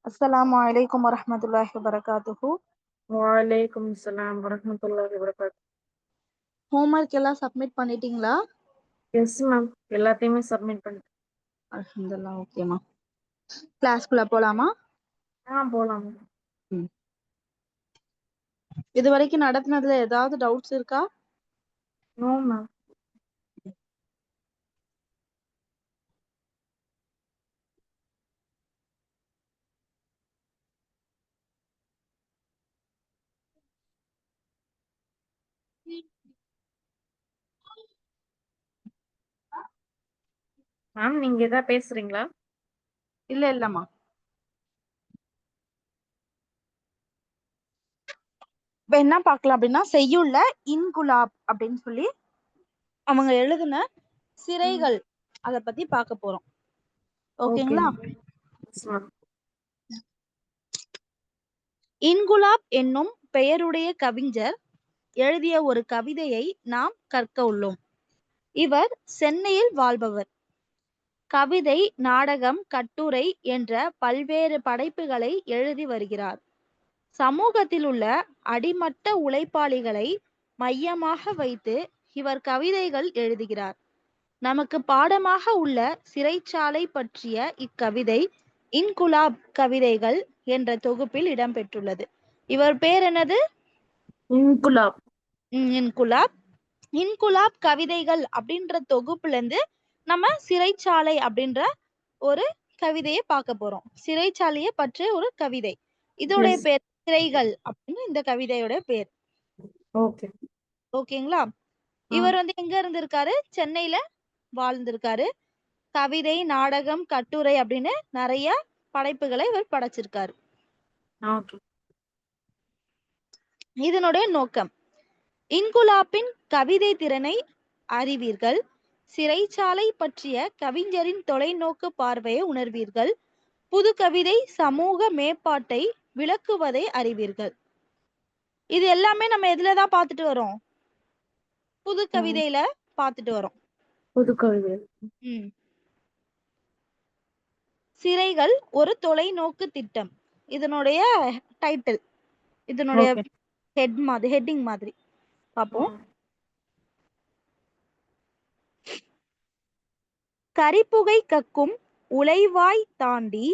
Assalamu alaikum warahmatullahi wabarakatuh. வலைக்கும் அஸ்ஸலாம் வரஹ்மத்துல்லாஹி வபரகாத்துஹு. ஹோம்ஒர்க் எல்லாம் சப்மிட் பண்ணிட்டீங்களா? எஸ் மேம், எல்லாத்தையுமே சப்மிட் பண்ணிட்டேன். அல்ஹம்துலில்லாஹ். ஓகேமா, கிளாஸ்க்குள்ள போலாமா? போலாம். இது வரைக்கும் நடத்தினதுல ஏதாவது டவுட்ஸ் இருக்கா? No ma'am. மேம், நீங்க ஏதாவது பேசுறீங்களா? இல்லம்மா. இப்ப என்ன பார்க்கலாம் அப்படின்னா, செய்யுள்ள இன்குலாப் அப்படின்னு சொல்லி அவங்க எழுதின சிறைகள் அத பத்தி பார்க்க போறோம். ஓகே ஓகேங்களா? மேம். இன்குலாப் என்னும் பெயருடைய கவிஞர் எழுதிய ஒரு கவிதையை நாம் கற்க உள்ளோம். இவர் சென்னையில் வாழ்பவர். கவிதை, நாடகம், கட்டுரை என்ற பல்வேறு படைப்புகளை எழுதி வருகிறார். சமூகத்தில் உள்ள அடிமட்ட உழைப்பாளிகளை மையமாக வைத்து இவர் கவிதைகள் எழுதுகிறார். நமக்கு பாடமாக உள்ள சிறைச்சாலை பற்றிய இக்கவிதை இன்குலாப் கவிதைகள் என்ற தொகுப்பில் இடம்பெற்றுள்ளது. இவர் பேர் என்னது? இன்குலாப். இன்குலாப். இன்குலாப் கவிதைகள் அப்படின்ற தொகுப்புல இருந்து நம்ம சிறைச்சாலை அப்படின்ற ஒரு கவிதையை பார்க்க போறோம். சிறைச்சாலையை பற்றிய ஒரு கவிதை. இதோடைய எஸ். பேர் சிறைகள் அப்படின்னு இந்த கவிதையோட பேர். ஓகே. ஓகேங்களா? இவர் எங்க இருந்திருக்காரு? சென்னையில வாழ்ந்திருக்காரு. கவிதை, நாடகம், கட்டுரை அப்படின்னு நிறைய படைப்புகளை இவர் படைச்சிருக்காரு. ஓகே. இதனுடைய நோக்கம், இன்குலாப்பின் கவிதை திறனை அறிவீர்கள். சிறைச்சாலை பற்றிய கவிஞரின் தொலைநோக்கு பார்வையை உணர்வீர்கள். புது கவிதை சமூக மேம்பாட்டை விளக்குவதை அறிவீர்கள். இது எல்லாமே நம்ம எதுலதான் பார்த்துட்டு வரோம்? புது கவிதையில பார்த்துட்டு வரோம். புது கவிதை. சிறைகள் ஒரு தொலைநோக்கு திட்டம். இதனுடைய டைட்டில், இதனுடைய ஹெட்டிங் மாதிரி பார்ப்போம். கரிப்புகை கக்கும் உலைவாய் தாண்டி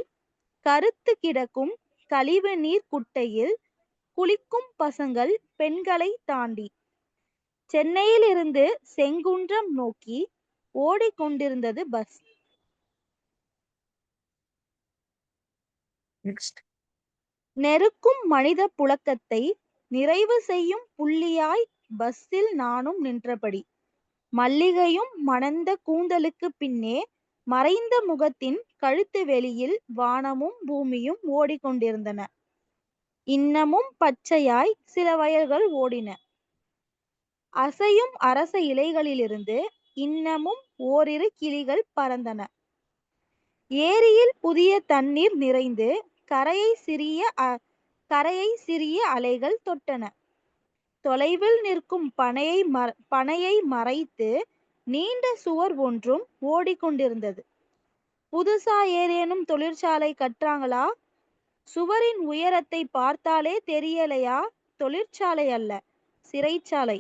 கருத்து கிடக்கும் கழிவு நீர் குட்டையில் குளிக்கும் பசங்கள் பெண்களை தாண்டி சென்னையில் இருந்து செங்குன்றம் நோக்கி ஓடிக்கொண்டிருந்தது பஸ். நெருக்கும் மனித புழக்கத்தை நிறைவு செய்யும் புள்ளியாய் பஸ்ஸில் நானும் நின்றபடி, மல்லிகையும் மணந்த கூந்தலுக்கு பின்னே மறைந்த முகத்தின் கழுத்து வெளியில் வானமும் பூமியும் ஓடிக்கொண்டிருந்தன. இன்னமும் பச்சையாய் சில வயல்கள் ஓடின. அசையும் அரச இலைகளிலிருந்து இன்னமும் ஓரிரு கிளிகள் பறந்தன. ஏரியில் புதிய தண்ணீர் நிறைந்து கரையை சிறிய அலைகள் தொட்டன. தொலைவில் நிற்கும் பனையை மறைத்து நீண்ட சுவர் ஒன்றும் ஓடிக்கொண்டிருந்தது. புதுசா ஏதேனும் தொழிற்சாலை கட்டுறாங்களா? சுவரின் உயரத்தை பார்த்தாலே தெரியலையா? தொழிற்சாலை அல்ல, சிறைச்சாலை.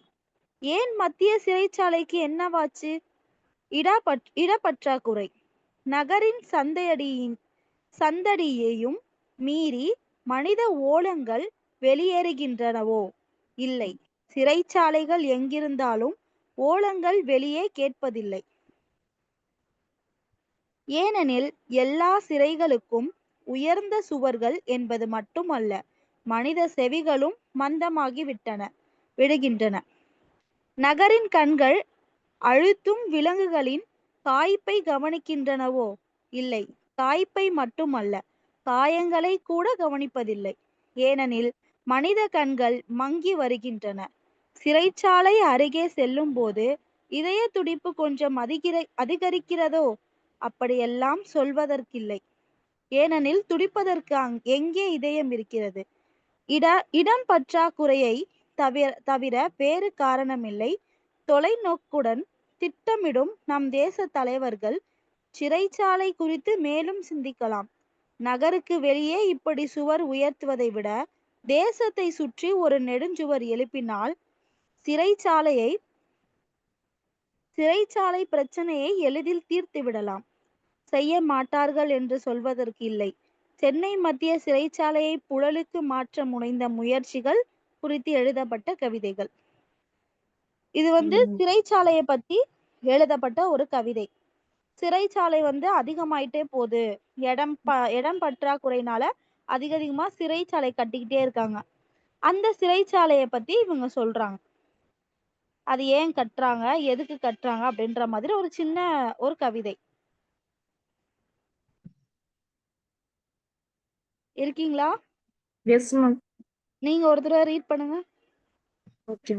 ஏன் மத்திய சிறைச்சாலைக்கு என்னவாச்சு? இடப்பற்றாக்குறை. நகரின் சந்தடியையும் மீறி மனித ஓலங்கள் வெளியேறுகின்றனவோ? இல்லை, சிறைச்சாலைகள் எங்கிருந்தாலும் ஓலங்கள் வெளியே கேட்பதில்லை. ஏனெனில் எல்லா சிறைகளுக்கும் உயர்ந்த சுவர்கள் என்பது மட்டுமல்ல, மனித செவிகளும் மந்தமாகி விடுகின்றன. நகரின் கண்கள் அழுத்தும் விலங்குகளின் காய்ப்பை கவனிக்கின்றனவோ? இல்லை, காய்ப்பை மட்டுமல்ல, காயங்களை கூட கவனிப்பதில்லை. ஏனெனில் மனித கண்கள் மங்கி வருகின்றன. சிறைச்சாலை அருகே செல்லும் போது இதய துடிப்பு கொஞ்சம் அதிகரிக்கிறதோ? அப்படியெல்லாம் சொல்வதற்கில்லை. ஏனெனில் துடிப்பதற்கு எங்கே இதயம் இருக்கிறது? இடம் பற்றாக்குறையை தவிர வேறு காரணமில்லை. தொலைநோக்குடன் திட்டமிடும் நம் தேச தலைவர்கள் சிறைச்சாலை குறித்து மேலும் சிந்திக்கலாம். நகருக்கு வெளியே இப்படி சுவர் உயர்த்துவதை விட தேசத்தை சுற்றி ஒரு நெடுஞ்சுவர் எழுப்பினால் சிறைச்சாலையை சிறைச்சாலை பிரச்சனையை எளிதில் தீர்த்து விடலாம். செய்ய மாட்டார்கள் என்று சொல்வதற்கு இல்லை. சென்னை மத்திய சிறைச்சாலையை புழலுக்கு மாற்ற முனைந்த முயற்சிகள் குறித்து எழுதப்பட்ட கவிதைகள். இது சிறைச்சாலையை பத்தி எழுதப்பட்ட ஒரு கவிதை. சிறைச்சாலை அதிகமாயிட்டே போகுது. இடம் பற்றாக்குறையினால அதிகமா சிறைச்சாலை கட்டிக்கிட்டே இருக்காங்க. அந்த சிறைச்சாலையை பத்தி இவங்க சொல்றாங்க. அது ஏன் கட்டுறாங்க, எதுக்கு கட்டுறாங்க அப்படின்ற மாதிரி ஒரு சின்ன ஒரு கவிதை. இருக்கீங்களா? Yes ma'am. நீங்க ஒரு தடவை ரீட் பண்ணுங்க. ஓகே.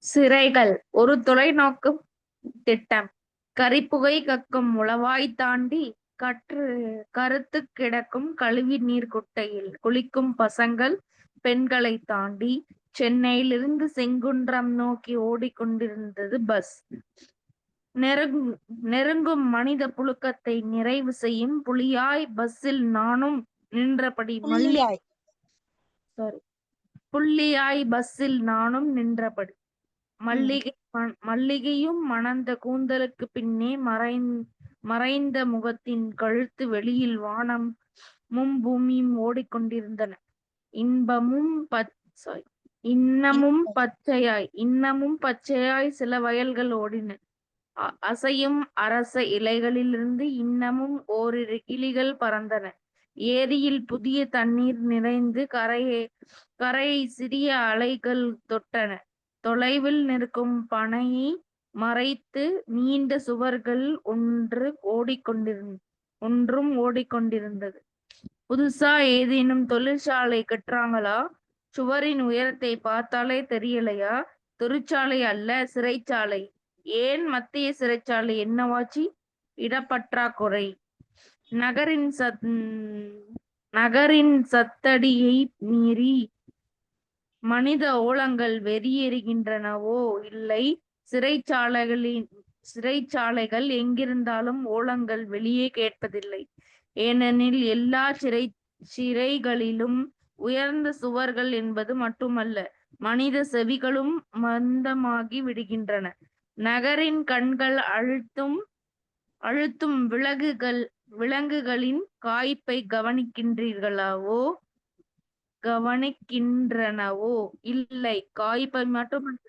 சிறைகள் ஒரு தொலைநோக்கு திட்டம். கரிப்புகை கக்கும் உளவாய் தாண்டி கருத்து கிடக்கும் கழுவி நீர் குட்டையில் குளிக்கும் பசங்கள் பெண்களை தாண்டி சென்னையிலிருந்து செங்குன்றம் நோக்கி ஓடிக்கொண்டிருந்தது பஸ். நெருங்கும் மனித புழுக்கத்தை நிறைவு செய்யும் புலியாய் பஸ்ஸில் நானும் நின்றபடி புள்ளியாய் பஸ்ஸில் நானும் நின்றபடி மல்லிகையும் மணந்த கூந்தலுக்கு பின்னே மறைந்த முகத்தின் கழுத்து வெளியில் வானமும் பூமியும் ஓடிக்கொண்டிருந்தன. இன்னமும் பச்சையாய் சில வயல்கள் ஓடின. அசையும் அரச இலைகளிலிருந்து இன்னமும் ஓரிரு கிளிகள் பறந்தன. ஏரியில் புதிய தண்ணீர் நிறைந்து கரையை சிறிய அலைகள் தொட்டன. தொலைவில் நிற்கும் பனையை மறைத்து நீண்ட சுவர்கள் ஒன்றும் ஓடிக்கொண்டிருந்தது. புதுசா ஏதேனும் தொழிற்சாலை கட்டுறாங்களா? சுவரின் உயரத்தை பார்த்தாலே தெரியலையா? தொழிற்சாலை அல்ல, சிறைச்சாலை. ஏன் மத்திய சிறைச்சாலை என்னவாச்சு? இடப்பற்றாக்குறை. நகரின் சத்தடியை மீறி மனித ஓலங்கள் வெறியேறுகின்றனவோ இல்லை. சிறைச்சாலைகள் எங்கிருந்தாலும் ஓலங்கள் வெளியே கேட்பதில்லை. ஏனெனில் எல்லா சிறைகளிலும் உயர்ந்த சுவர்கள் என்பது மட்டுமல்ல, மனித செவிகளும் மந்தமாகி விடுகின்றன. நகரின் கண்கள் அழுத்தும் விலங்குகளின் காய்ப்பை கவனிக்கின்றனவோ இல்லை. காய்ப்பை மட்டுமல்ல,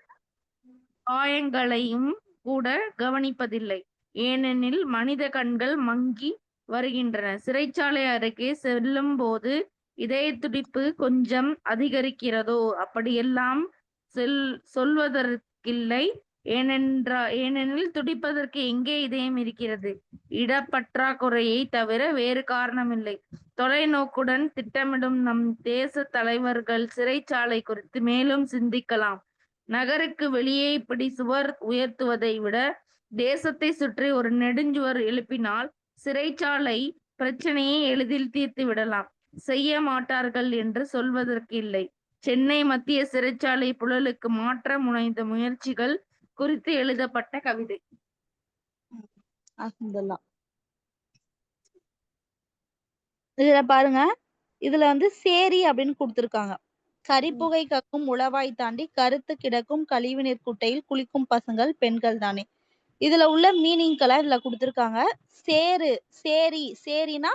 காயங்களையும் கூட கவனிப்பதில்லை. ஏனெனில் மனித கண்கள் மங்கி வருகின்றன. சிறைச்சாலை அருகே செல்லும் போது இதய துடிப்பு கொஞ்சம் அதிகரிக்கிறதோ? அப்படியெல்லாம் சொல்வதற்கில்லை. ஏனெனில் துடிப்பதற்கு எங்கே இதயம் இருக்கிறது? இடப்பற்றாக்குறையை தவிர வேறு காரணமில்லை. தொலைநோக்குடன் திட்டமிடும் நம் தேச தலைவர்கள் சிறைச்சாலை குறித்து மேலும் சிந்திக்கலாம். நகருக்கு வெளியே இப்படி சுவர் உயர்த்துவதை விட தேசத்தை சுற்றி ஒரு நெடுஞ்சுவர் எழுப்பினால் சிறைச்சாலை பிரச்சனையை எளிதில் தீர்த்து விடலாம். செய்ய மாட்டார்கள் என்று சொல்வதற்கு இல்லை. சென்னை மத்திய சிறைச்சாலை புழலுக்கு மாற்ற முனைந்த முயற்சிகள் குறித்து எழுதப்பட்ட கவிதை. இதுல பாருங்க, இதுல சேரி அப்படின்னு கொடுத்திருக்காங்க. கரிப்புகை கக்கும் உளவாய் தாண்டி கருத்து கிடக்கும் கழிவுநீர் குட்டையில் குளிக்கும் பசங்கள் பெண்கள் தானே. இதுல உள்ள மீனிங்கெல்லாம் இதுல கொடுத்திருக்காங்க. சேரினா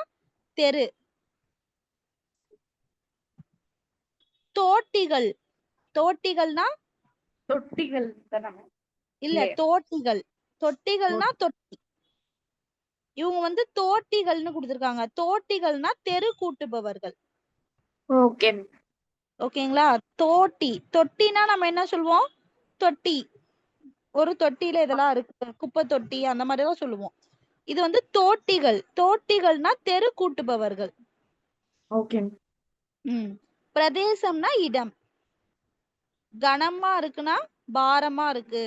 தெரு. தோட்டிகள்னா தொட்டிகள் இல்ல, தொட்டிகள்னா தொட்டி. இவங்க தோட்டிகள்னு கொடுத்திருக்காங்க. தோட்டிகள்னா தெரு கூட்டுபவர்கள். ஓகேங்களா? தொட்டினா நம்ம என்ன சொல்லுவோம்? தொட்டி. ஒரு தொட்டியில இதெல்லாம் இருக்கு, குப்பை தொட்டி அந்த மாதிரிதான் சொல்லுவோம். இது தோட்டிகள்னா தெரு கூட்டுபவர்கள். பிரதேசம்னா இடம். கனமா இருக்குன்னா பாரமா இருக்கு.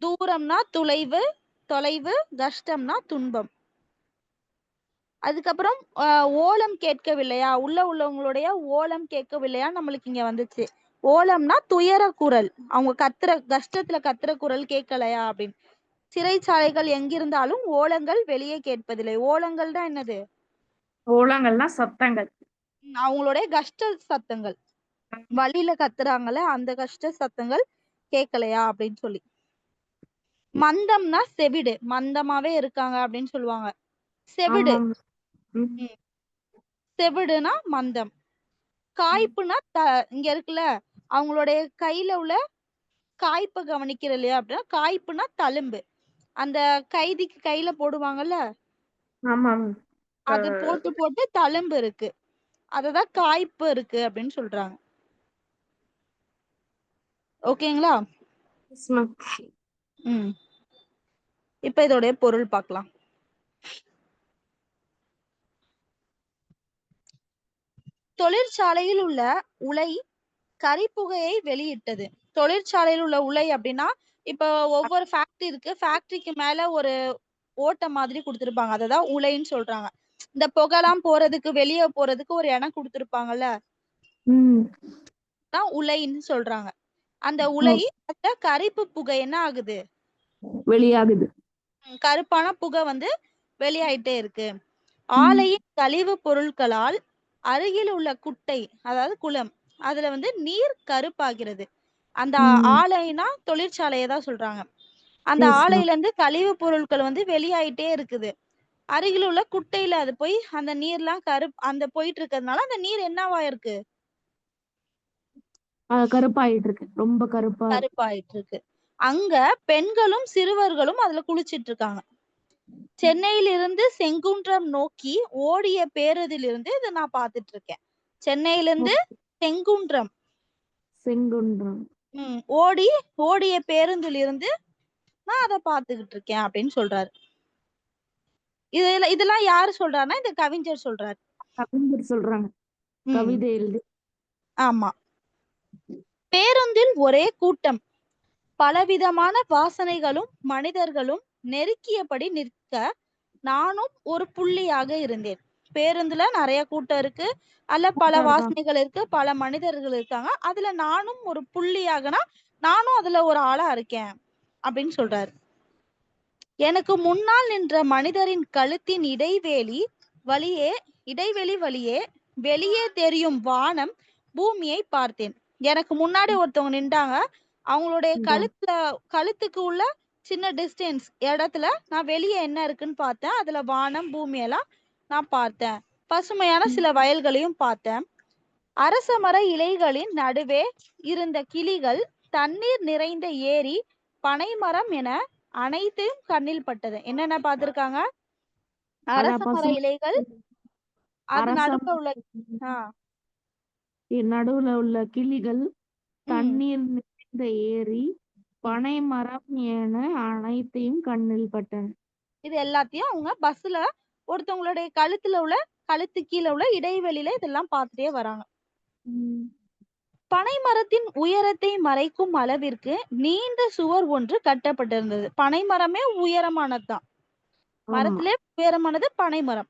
தூரம்னா தொலைவு, கஷ்டம்னா துன்பம். அதுக்கப்புறம் ஓலம் கேட்கவில்லையா? உள்ளவங்களுடைய ஓலம் கேட்கவில்லையா நம்மளுக்கு இங்க வந்துச்சு. ஓலம்னா துயர குரல். அவங்க கஷ்டத்துல கத்துற குரல் கேட்கலையா அப்படின்னு. சிறைச்சாலைகள் எங்கிருந்தாலும் ஓலங்கள் வெளியே கேட்பதில்லை. ஓலங்கள்னா என்னது? ஓலங்கள்னா சத்தங்கள். அவங்களுடைய கஷ்ட சத்தங்கள். வழியில கத்துறாங்கல்ல, அந்த கஷ்ட சத்தங்கள் கேட்கலையா அப்படின்னு சொல்லி. மந்தம்னா செவிடு. மந்தமாவே இருக்காங்க அப்படின்னு சொல்லுவாங்க. செவிடு. ஆமாம். ம். ம். செவிடுனா மந்தம். காய்ப்புனா இங்க இருக்குல்ல, அவங்களுடைய கையில உள்ள காய்ப்ப கவனிக்கிற இல்லையா அப்படின்னா, காய்ப்புனா தழும்பு. அந்த கைதிக்கு கையில போடுவாங்கல்ல, ஆமாம். அது போட்டு போட்டு தழும்பு இருக்கு. அததான் காய்ப்பு இருக்கு அப்படின்னு சொல்றாங்க. ஓகேங்களா? Yes ma'am. ம். இப்ப இதோடைய பொருள் பார்க்கலாம். தொழிற்சாலையில் உள்ள உலை கரிப்புகையை வெளியிட்டது. தொழிற்சாலையில் உள்ள உலை அப்படின்னா, இப்ப ஒவ்வொரு ஃபேக்டரி இருக்கு. ஃபேக்டரிக்கு மேல ஒரு ஓட்ட மாதிரி குடுத்திருப்பாங்க. அததான் உலைன்னு சொல்றாங்க. இந்த புகைலாம் போறதுக்கு, வெளிய போறதுக்கு ஒரு இடம் குடுத்திருப்பாங்கல்ல, ம். தான் உலைன்னு சொல்றாங்க. அந்த ஓ, உலை அந்த கரிப்பு புகை என்ன ஆகுது? வெளியாகுது. கருப்பான புகை வந்து வெளியாயிட்டே இருக்கு. ம். ஆலையின் கழிவு பொருட்களால் அருகில் உள்ள குட்டை, அதாவது குளம், அதுல வந்து நீர் கருப்பாகிறது. அந்த ம். ஆலைனா தொழிற்சாலைய தான் சொல்றாங்க. அந்த எஸ் மேம். ஆலையில இருந்து கழிவு பொருட்கள் வந்து வெளியாயிட்டே இருக்குது. அருகில் உள்ள குட்டையில அது போய் அந்த நீர்லாம் அந்த போயிட்டு இருக்கிறதுனால அந்த நீர் என்னவா இருக்கு? கருப்பாயிட்டு இருக்கு. ரொம்ப கருப்பா இருக்கு. கருப்பாயிட்டு இருக்கு. அங்க பெண்களும் சிறுவர்களும் அதுல குளிச்சிட்டு இருக்காங்க. சென்னையிலிருந்து செங்குன்றம் நோக்கி ஓடிய பேருந்திலிருந்து இத நான் பார்த்துட்டு இருக்கேன். ஓ, சென்னையிலிருந்து செங்குன்றம் செங்குன்றம். ஓடிய பேருந்திலிருந்து நான் அத பார்த்துக்கிட்டு இருக்கேன் அப்படின்னு சொல்றாரு. இதெல்லாம் யாரு சொல்றாருன்னா, இந்த கவிஞர் சொல்றாரு. கவிஞர் சொல்றாங்க. ம். கவிதை எழுதி. ஆமா. பேருந்தில் ஒரே கூட்டம். பலவிதமான வாசனைகளும் மனிதர்களும் நெருக்கியபடி நிற்க நானும் ஒரு புள்ளியாக இருந்தேன். பேருந்துல நெறைய கூட்டம் இருக்கு. அதுல பல கூட்டா இருக்காங்க. வாசனைகள் இருக்கு. பல மனிதர்கள் இருக்காங்க. அதுல நானும் ஒரு புள்ளியாகனா, நானும் அதுல ஒரு ஆளா இருக்கேன் அப்படின்னு சொல்றாரு. எனக்கு முன்னால் நின்ற மனிதரின் கழுத்தின் வழியே இடைவெளி வழியே வெளியே தெரியும் வானம், பூமியை பார்த்தேன். எனக்கு முன்னாடி ஒருத்தவங்க நின்டாங்க. அவங்களுடைய இதான். கழுத்துக்கு உள்ள சின்ன டிஸ்டன்ஸ் இடத்துல நான் வெளியே என்ன இருக்குன்னு பார்த்தேன். அதுல வானம், பூமி எல்லாம் நான் பார்த்தேன். பசுமையான சில வயல்களையும் பார்த்தேன். அரச மர இலைகளின் நடுவே இருந்த கிளிகள், தண்ணீர் நிறைந்த ஏரி, பனைமரம் என அனைத்தையும் கண்ணில் பட்டது. என்னென்ன பார்த்திருக்காங்க? அரச அதான் மர பசுமை. இலைகள், அது அரசம். நடுவுல உள்ள ஆ, நடுவுல உள்ள கிளிகள், ம், தண்ணீர் நிறைந்த ஏரி, ம். பனை மரம் என அனைத்தையும் கண்ணில் பட்டன. இது எல்லாத்தையும் அவங்க பஸ்ல ஒருத்தவங்களுடைய கழுத்து கீழ உள்ள இடைவெளியில இதெல்லாம் பார்த்துட்டே வராங்க. ம். பனை மரத்தின் உயரத்தை மறைக்கும் அளவிற்கு நீண்ட சுவர் ஒன்று கட்டப்பட்டிருந்தது. பனை மரமே உயரமானதுதான். ஆமா. மரத்திலே உயரமானது பனை மரம்.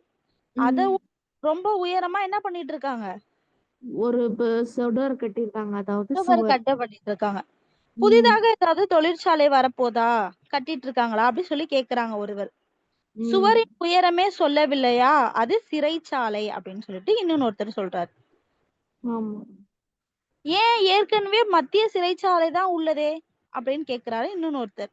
அத ம். ரொம்ப உயரமா என்ன பண்ணிட்டு இருக்காங்க? ஒரு சுவர் கட்டியிருக்காங்க. அதாவது சுவர் சுவர். கட்டப்பட்டிட்டு இருக்காங்க. ம். புதிதாக ஏதாவது தொழிற்சாலை வரப்போதா? கட்டிட்டு இருக்காங்களா? அப்படி சொல்லி கேட்கிறாங்க ஒருவர். ம். சுவரின் உயரமே சொல்லவில்லையா? அது சிறைச்சாலை அப்படின்னு சொல்லிட்டு இன்னொருத்தர் சொல்றாரு. ஆமா. ஏன் ஏற்கனவே மத்திய சிறைச்சாலை தான் உள்ளதே அப்படின்னு கேட்கிறாரு இன்னொருத்தர்.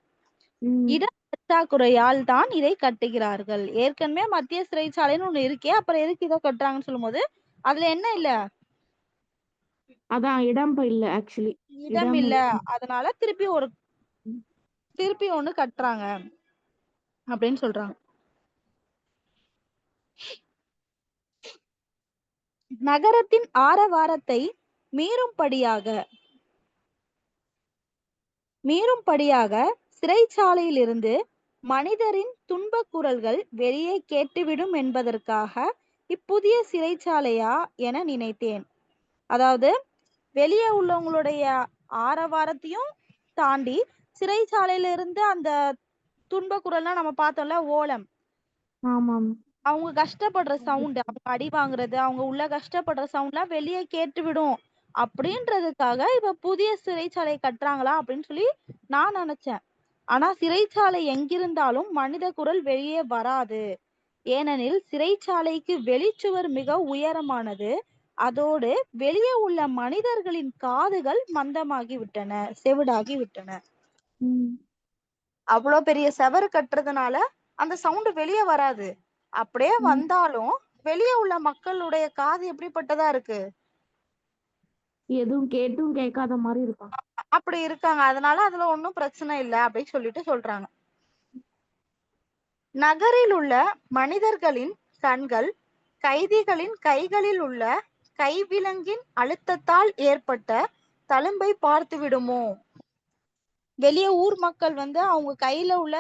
ம். இட பற்றாக்குறையால் தான் இதை கட்டுகிறார்கள். ஏற்கனவே மத்திய சிறைச்சாலைன்னு ஒண்ணு இருக்கே, அப்புறம் எதுக்கு இதை கட்டுறாங்கன்னு சொல்லும்போது அதுல என்ன இல்ல? அதான் இடம் இல்ல ஆக்சுவலி. இடம் இடம் இல்ல. இல்ல. அதனால திருப்பி ஒண்ணு கட்டுறாங்க அப்படின்னு சொல்றாங்க. நகரத்தின் ஆரவாரத்தை மீறும்படியாக மீறும்படியாக சிறைச்சாலையிலிருந்து மனிதரின் துன்பக் குரல்கள் வெளியே கேட்டுவிடும் என்பதற்காக இப்புதிய சிறைச்சாலையா என நினைத்தேன். அதாவது வெளியே உள்ளவங்களுடைய ஆரவாரத்தையும் தாண்டி சிறைச்சாலையில இருந்து அந்த துன்ப குரல்லாம் நம்ம பார்த்தோம்ல, ஓலம், ஆமாம். அவங்க கஷ்டப்படுற சவுண்ட், அவங்க அடி வாங்குறது, அவங்க உள்ள கஷ்டப்படுற சவுண்ட்லாம் வெளியே கேட்டுவிடும் அப்படின்றதுக்காக இப்ப புதிய சிறைச்சாலை கட்டுறாங்களா அப்படின்னு சொல்லி நான் நினைச்சேன். ஆனா சிறைச்சாலை எங்கிருந்தாலும் மனித குரல் வெளியே வராது. ஏனெனில் சிறைச்சாலைக்கு வெளிச்சுவர் மிக உயரமானது. அதோடு வெளியே உள்ள மனிதர்களின் காதுகள் மந்தமாகி விட்டன, செவிடாகி விட்டன. ம். அவ்வளோ பெரிய செவரு கட்டுறதுனால அந்த சவுண்ட் வெளியே வராது. அப்படியே ம். வந்தாலும் வெளியே உள்ள மக்களுடைய காது எப்படிப்பட்டதா இருக்கு? எதுவும் கேட்டும் கேட்காத மாரி இருப்பாங்க. அப்படி இருக்காங்க. அதனால அதுல ஒண்ணும் பிரச்சனை இல்ல அப்படின்னு சொல்லிட்டு சொல்றாங்க. நகரில் உள்ள மனிதர்களின் கண்கள் கைதிகளின் கைகளில் உள்ள கைவிலங்கின் அழுத்தத்தால் ஏற்பட்ட தழும்பை பார்த்து விடுமோ? வெளிய ஊர் மக்கள் வந்து அவங்க கையில உள்ள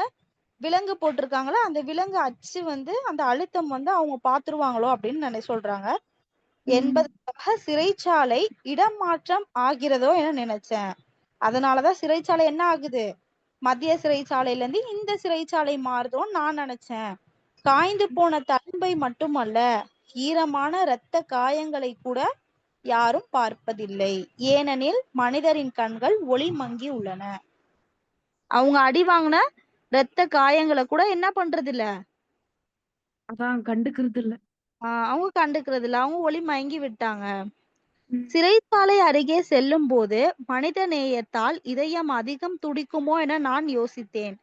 விலங்கு போட்டிருக்காங்களா, அந்த விலங்கு அச்சு வந்து அந்த அழுத்தம் வந்து அவங்க பார்த்துருவாங்களோ அப்படின்னு சொல்றாங்க. ம். என்பதற்காக சிறைச்சாலை இடம் மாற்றம் ஆகிறதோ என நினைச்சேன். அதனாலதான் சிறைச்சாலை என்ன ஆகுது? மத்திய சிறைச்சாலையில இருந்து இந்த சிறைச்சாலை மாறுதோன்னு நான் நினைச்சேன். காய்ந்து போன தழும்பை மட்டுமல்ல, ஈரமான இரத்த காயங்களை கூட யாரும் பார்ப்பதில்லை. ஏனெனில் மனிதரின் கண்கள் ஒளி மங்கி உள்ளன. அவங்க அடி வாங்கின இரத்த காயங்களை கூட என்ன பண்றது இல்ல, அதான் கண்டுக்கிறது இல்ல. அவங்க கண்டுக்கிறது இல்ல. அவங்க ஒளி மயங்கி விட்டாங்க. ம். சிறைச்சாலை அருகே செல்லும் போது மனித நேயத்தால் இதயம் அதிகம் துடிக்குமோ என நான் யோசித்தேன்.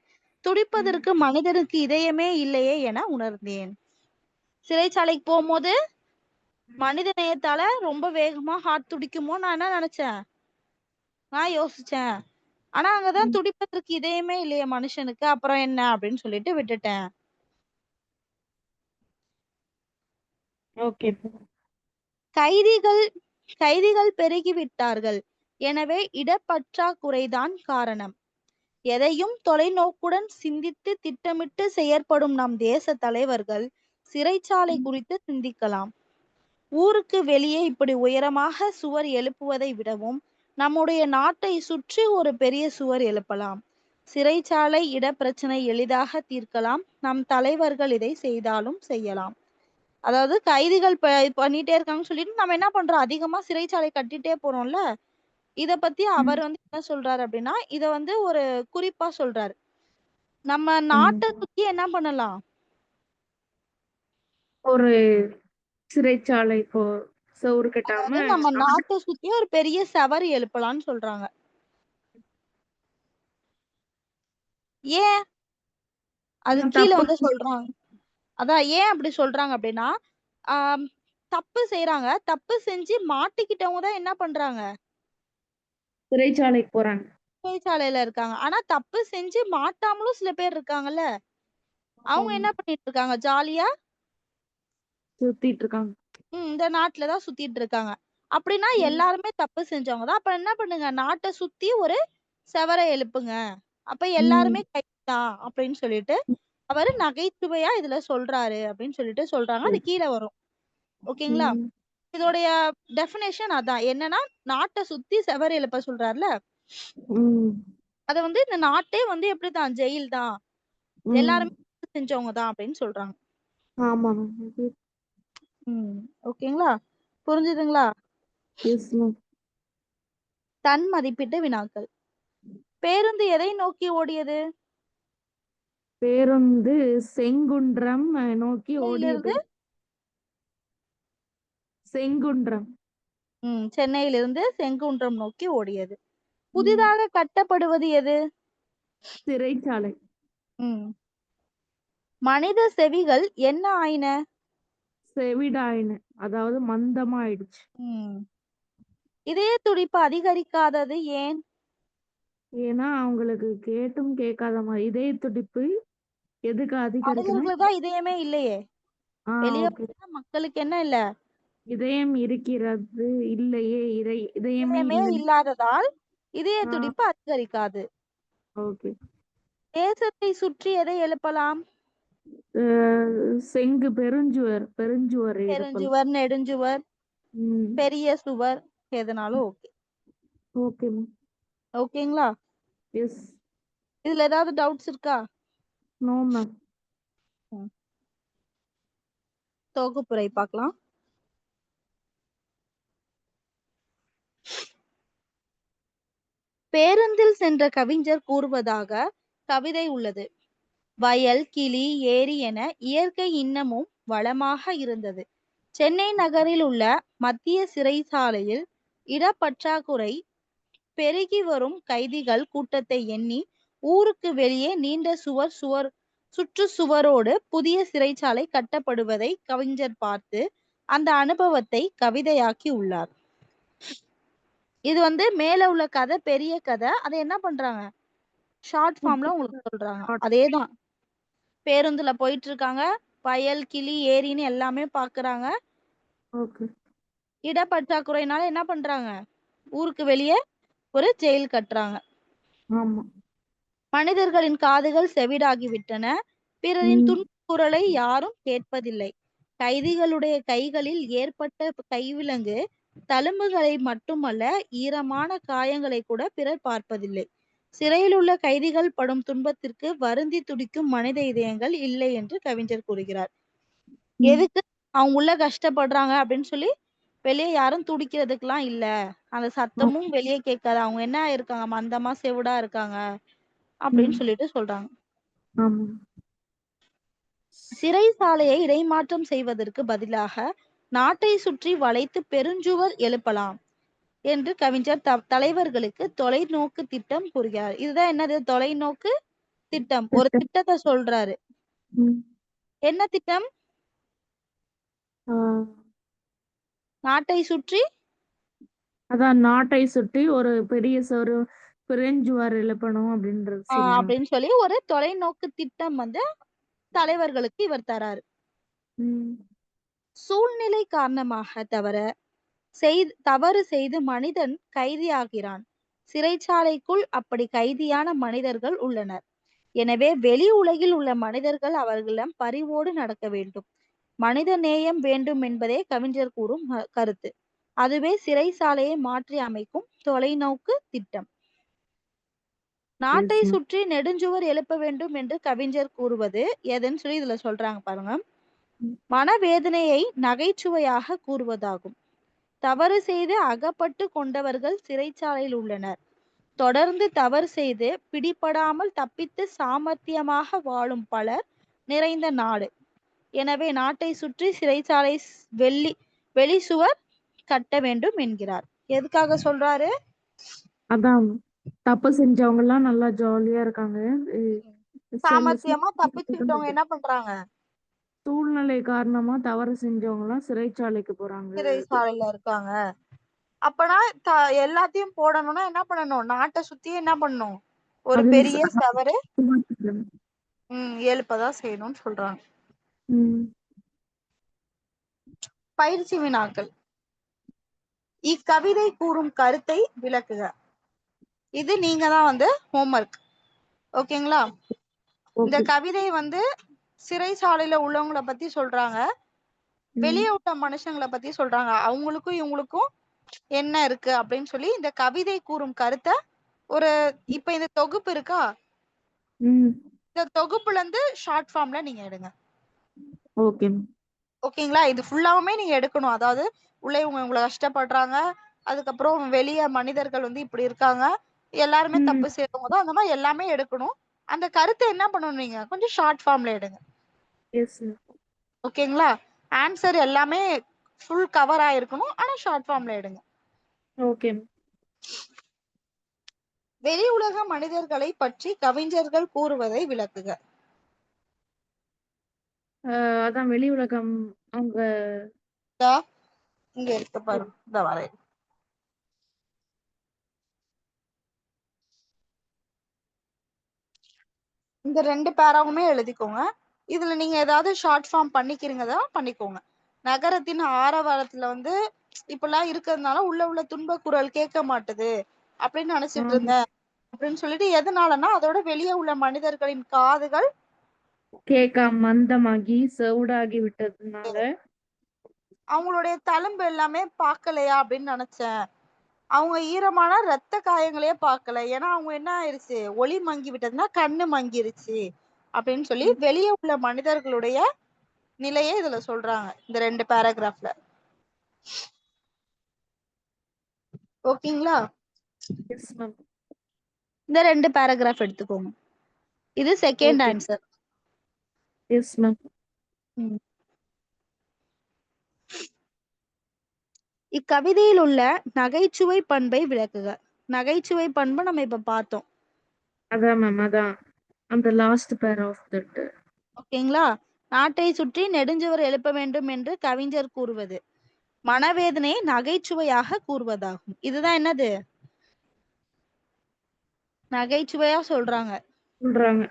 துடிப்பதற்கு மனிதருக்கு இதயமே இல்லையே என உணர்ந்தேன். சிறைச்சாலைக்கு போகும்போது மனித நேயத்தால ரொம்ப வேகமா ஹார்ட் துடிக்குமோ நான் என்ன நினைச்சேன், நான் யோசிச்சேன். ஆனா அங்கதான் ம். துடிப்பதற்கு இதயமே இல்லையே மனுஷனுக்கு, அப்புறம் என்ன அப்படின்னு சொல்லிட்டு விட்டுட்டேன். ஓகே. கைதிகள் கைதிகள் பெருகிவிட்டார்கள். எனவே இடப்பற்றாக்குறைதான் காரணம். எதையும் தொலைநோக்குடன் சிந்தித்து திட்டமிட்டு செயற்படும் நம் தேச தலைவர்கள் சிறைச்சாலை ம். குறித்து சிந்திக்கலாம். ஊருக்கு வெளியே இப்படி உயரமாக சுவர் எழுப்புவதை விடவும் நம்முடைய நாட்டை சுற்றி ஒரு பெரிய சுவர் எழுப்பலாம். சிறைச்சாலை இடப்பிரச்சனை எளிதாக தீர்க்கலாம். நம் தலைவர்கள் இதை செய்தாலும் செய்யலாம். அதாவது கைதிகள் பண்ணிட்டே இருக்காங்கன்னு சொல்லிட்டு நம்ம என்ன பண்றோம், அதிகமா சிறைச்சாலை கட்டிட்டே போறோம்ல. இத பத்தி ம். அவர் வந்து என்ன சொல்றாரு அப்படின்னா, இத வந்து ஒரு குறிப்பா சொல்றாரு. நம்ம ம். நாட்ட சுத்தி என்ன பண்ணலாம்? ஒரு சிறைச்சாலை இப்போ சவுறு கட்டாம அதாவது நம்ம நாட்டு நாட்ட சுத்தி ஒரு பெரிய செவரு எழுப்பலாம்னு சொல்றாங்க. ஏன் அது கீழ தப்பு வந்து சொல்றாங்க? அதான் ஏன் அப்படி சொல்றாங்க அப்படின்னா, ஆம், தப்பு செய்றாங்க. தப்பு செஞ்சு மாட்டிக்கிட்டவங்க தான் என்ன பண்றாங்க? சிறைச்சாலைக்கு போறாங்க. சிறைச்சாலையில இருக்காங்க. ஆனா தப்பு செஞ்சு மாட்டாமலும் சில பேர் இருக்காங்கல்ல. அவங்க ஆமா. என்ன பண்ணிட்டு இருக்காங்க? ஜாலியா சுத்திட்டு இருக்காங்க. இந்த நாட்டுல தான் சுத்திட்டு இருக்காங்க. அப்படின்னா ம். எல்லாருமே தப்பு செஞ்சவங்க தான். அப்ப என்ன பண்ணுங்க? நாட்ட சுத்தி ஒரு செவர எழுப்புங்க. அப்ப ம். எல்லாருமே கைதான் அப்படின்னு சொல்லிட்டு அவரு நகைச்சுவையா இதுல சொல்றாரு அப்படின்னு சொல்லிட்டு சொல்றாங்க. அது கீழ வரும். ஓகேங்களா? ம். இதோடைய டெஃபினேஷன் அதான். என்னன்னா, நாட்ட சுத்தி செவரு எழுப்ப சொல்றார்ல. ம். அத வந்து இந்த நாட்டே வந்து எப்படித்தான் ஜெயில் தான். ம். எல்லாருமே தப்பு செஞ்சவங்க தான் அப்படின்னு சொல்றாங்க. ஆமாங்க. ம். ஓகேங்களா? புரிஞ்சுதுங்களா? Yes ma'am. தன் மதிப்பீட்டு வினாக்கள். பேருந்து எதை நோக்கி ஓடியது? பேருந்து செங்குன்றம் நோக்கி ஓடியது. சென்னையிலிருந்து செங்குன்றம். சென்னையிலிருந்து செங்குன்றம் நோக்கி ஓடியது. ம். புதிதாக கட்டப்படுவது எது? சிறைச்சாலை. ம். மனித செவிகள் என்ன ஆயின? செவிடாயின. அதாவது மந்தமா ஆயிடுச்சு. ம். இதய துடிப்பு அதிகரிக்காதது ஏன்? ஏன்னா அவங்களுக்கு கேட்டும் கேட்காத மாரி இதய துடிப்பு எதுக்கு அதிகரிக்குன்னா மனிதர்களுக்கு தான் இதயமே இல்லையே. வெளிய ஓகே. பார்த்தா மக்களுக்கு என்ன இல்ல? இதயம் இருக்கிறது இல்லையே இதயமே இதயமே இல்லை. இல்லாததால் இதய ஆ துடிப்பு அதிகரிக்காது. ஓகே. தேசத்தை சுற்றி எதை எழுப்பலாம்? செங்கு பெருஞ்சுவர் எழுப்பலாம். பெருஞ்சுவர், நெடுஞ்சுவர், ம். பெரிய சுவர் எதுனாலும் ஓகே. Okay ma'am. ஓகேங்களா? எஸ். இதுல ஏதாவது டவுட்ஸ் இருக்கா? No ma'am. ம். தொகுப்புரை பார்க்கலாம். பேருந்தில் சென்ற கவிஞர் கூறுவதாக கவிதை உள்ளது. வயல், கிளி, ஏரி என இயற்கை இன்னமும் வளமாக இருந்தது. சென்னை நகரில் உள்ள மத்திய சிறைச்சாலையில் இடப்பற்றாக்குறை பெருகி வரும் கைதிகள் கூட்டத்தை எண்ணி ஊருக்கு வெளியே நீண்ட சுற்றுச்சுவரோடு புதிய சிறைச்சாலை கட்டப்படுவதை கவிஞர் பார்த்து அந்த அனுபவத்தை கவிதையாக்கி உள்ளார். இது வந்து மேல உள்ள கதை பெரிய கதை. அதை என்ன பண்றாங்க, ஷார்ட் ஃபார்ம்ல உங்களுக்கு சொல்றாங்க. அதேதான். பேருந்துல போயிட்டு இருக்காங்க, வயல், கிளி, ஏரின்னு எல்லாமே பாக்குறாங்க. இடப்பற்றாக்குறையினால என்ன பண்றாங்க, ஊருக்கு வெளியே ஒரு ஜெயில் கட்டுறாங்க. மனிதர்களின் காதுகள் செவிடாகிவிட்டன. பிறரின் துன்பக்குரலை யாரும் கேட்பதில்லை. கைதிகளுடைய கைகளில் ஏற்பட்ட கைவிலங்கு தழும்புகளை மட்டுமல்ல, ஈரமான காயங்களை கூட பிறர் பார்ப்பதில்லை. சிறையில் உள்ள கைதிகள் படும் துன்பத்திற்கு வருந்தி துடிக்கும் மனித இதயங்கள் இல்லை என்று கவிஞர் கூறுகிறார். எதுக்கு அவங்க உள்ள கஷ்டப்படுறாங்க அப்படின்னு சொல்லி வெளியே யாரும் துடிக்கிறதுக்கெல்லாம் இல்ல. அந்த சத்தமும் வெளியே கேட்காது. அவங்க என்ன இருக்காங்க, மந்தமா செவிடா இருக்காங்க அப்படின்னு சொல்லிட்டு சொல்றாங்க. சிறைச்சாலையை இடைமாற்றம் செய்வதற்கு பதிலாக நாட்டை சுற்றி வளைத்து பெருஞ்சுவர் எழுப்பலாம் என்று கவிஞர் தலைவர்களுக்கு தொலைநோக்கு திட்டம் கூறுகிறார். இதுதான் என்னது, தொலைநோக்கு திட்டம். ஒரு திட்டத்தை சொல்றாரு. என்ன திட்டம்? நாட்டை சுற்றி, அதான் நாட்டை சுற்றி ஒரு பெரிய பெருஞ்சுவர் எழுப்பணும் அப்படின்றது அப்படின்னு சொல்லி ஒரு தொலைநோக்கு திட்டம் வந்து தலைவர்களுக்கு இவர் தராரு. சூழ்நிலை காரணமாக தவறு செய்து மனிதன் கைதியாகிறான். சிறைச்சாலைக்குள் அப்படி கைதியான மனிதர்கள் உள்ளனர். எனவே வெளி உலகில் உள்ள மனிதர்கள் அவர்களிடம் பரிவோடு நடக்க வேண்டும். மனித நேயம் வேண்டும் என்பதே கவிஞர் கூறும் கருத்து. அதுவே சிறைச்சாலையை மாற்றி அமைக்கும் தொலைநோக்கு திட்டம். நாட்டை சுற்றி நெடுஞ்சுவர் எழுப்ப வேண்டும் என்று கவிஞர் கூறுவது எதுன்னு சொல்லி இதுல சொல்றாங்க பாருங்க. மனவேதனையை நகைச்சுவையாக கூறுவதாகும். தவறு செய்து அகப்பட்டு கொண்டவர்கள் சிறைச்சாலையில் உள்ளனர். தொடர்ந்து தவறு செய்து பிடிபடாமல் தப்பித்து சாமர்த்தியமாக வாழும் பலர் நிறைந்த நாடு. எனவே நாட்டை சுற்றி சிறைச்சாலை வெளிச்சுவர் கட்ட வேண்டும் என்கிறார். எதுக்காக சொல்றாரு? அதான் தப்பு செஞ்சவங்க எல்லாம் நல்லா ஜாலியா இருக்காங்க. சாமர்த்தியமா தப்பிச்சுக்கிட்டவங்க என்ன பண்றாங்க, சூழ்நிலை காரணமா தவறு செஞ்சவங்க எல்லாம் சிறைச்சாலைக்கு போறாங்க, சிறைச்சாலையில இருக்காங்க. அப்பனா எல்லாத்தையும் போடணும்னா என்ன பண்ணணும், நாட்டை சுத்தி என்ன பண்ணணும், ஒரு பெரிய சவறு எழுப்பதான் செய்யணும்னு சொல்றாங்க. பயிற்சி வினாக்கள். இக்கவிதை கூறும் கருத்தை விளக்குக. இது நீங்க தான் வந்து ஹோம்வொர்க். ஓகேங்களா? இந்த கவிதை வந்து சிறைச்சாலையில உள்ளவங்களை பத்தி சொல்றாங்க, வெளியே உள்ள மனுஷங்களை பத்தி சொல்றாங்க. அவங்களுக்கும் இவங்களுக்கும் என்ன இருக்கு அப்படின்னு சொல்லி இந்த கவிதை கூறும் கருத்தை ஒரு இப்ப இந்த தொகுப்பு இருக்கா, இந்த தொகுப்புல இருந்து ஷார்ட் ஃபார்ம்ல நீங்க எடுங்க. ஓகேங்களா? இது ஃபுல்லாவுமே நீங்க எடுக்கணும். அதாவது உள்ள இவங்க கஷ்டப்படுறாங்க, அதுக்கப்புறம் வெளிய மனிதர்கள் வந்து இப்படி இருக்காங்க, எல்லாருமே தப்பு செய்யறவங்க தான், அந்த மாதிரி எல்லாமே எடுக்கணும். அந்த கருத்தை என்ன பண்ணணும், நீங்க கொஞ்சம் ஷார்ட் ஃபார்ம்ல எடுங்க. ஓகேங்களா? ஆன்சர் எல்லாமே ஃபுல் கவர் ஆயிருக்கணும், ஆனா ஷார்ட் ஃபார்ம்ல எடுங்க. ஓகே. வெளி உலக மனிதர்களை பற்றி கவிஞர்கள் கூறுவதை விளக்குக. அதான் வெளி உலகம் அவங்க இங்க இருக்க பாருங்க, இந்த வரை இந்த 2 பேராவுமே எழுதிக்கோங்க. இதுல நீங்க ஏதாவது ஷார்ட் ஃபார்ம் பண்ணிக்கிறீங்கதா பண்ணிக்கோங்க. நகரத்தின் ஆரவாரத்துல வந்து இப்பெல்லாம் இருக்கிறதுனால உள்ள துன்ப குரல் கேட்க மாட்டுது அப்படின்னு நினைச்சிட்டு இருந்தேன் அப்படின்னு சொல்லிட்டு, எதனாலன்னா அதோட வெளியே உள்ள மனிதர்களின் காதுகள் கேட்காம மந்தமாகி செவுடாகி விட்டதுனால அவங்களுடைய தழும்பு எல்லாமே பார்க்கலையா அப்படின்னு நினைச்சேன். அவங்க ஈரமான ரத்த காயங்களே பார்க்கல, ஏன்னா அவங்க என்ன ஆயிருச்சு, ஒளி மங்கி விட்டதுன்னா கண்ணு மங்கிருச்சு அப்படின்னு சொல்லி வெளியே உள்ள மனிதர்களுடைய நிலையை இதுல சொல்றாங்க, இந்த 2 பேராகிராஃப்ல. ஓகேங்களா? இந்த 2 பேராகிராஃப் எடுத்துக்கோங்க. இது second okay. Answer. Yes ma'am. இக்கவிதையில் உள்ள நகைச்சுவை பண்பை விளக்குக. நகைச்சுவை பண்பு நம்ம இப்ப பார்த்தோம். அதான் மேம், அதான். அந்த லாஸ்ட் பேர் ஆஃப் தட். ஓகேங்களா? நாட்டை சுற்றி நெடுஞ்சுவர் எழுப்ப வேண்டும் என்று கவிஞர் கூறுவது. மனவேதனையை நகைச்சுவையாக கூறுவதாகும். இதுதான் என்னது? நகைச்சுவையா சொல்றாங்க. சொல்றாங்க.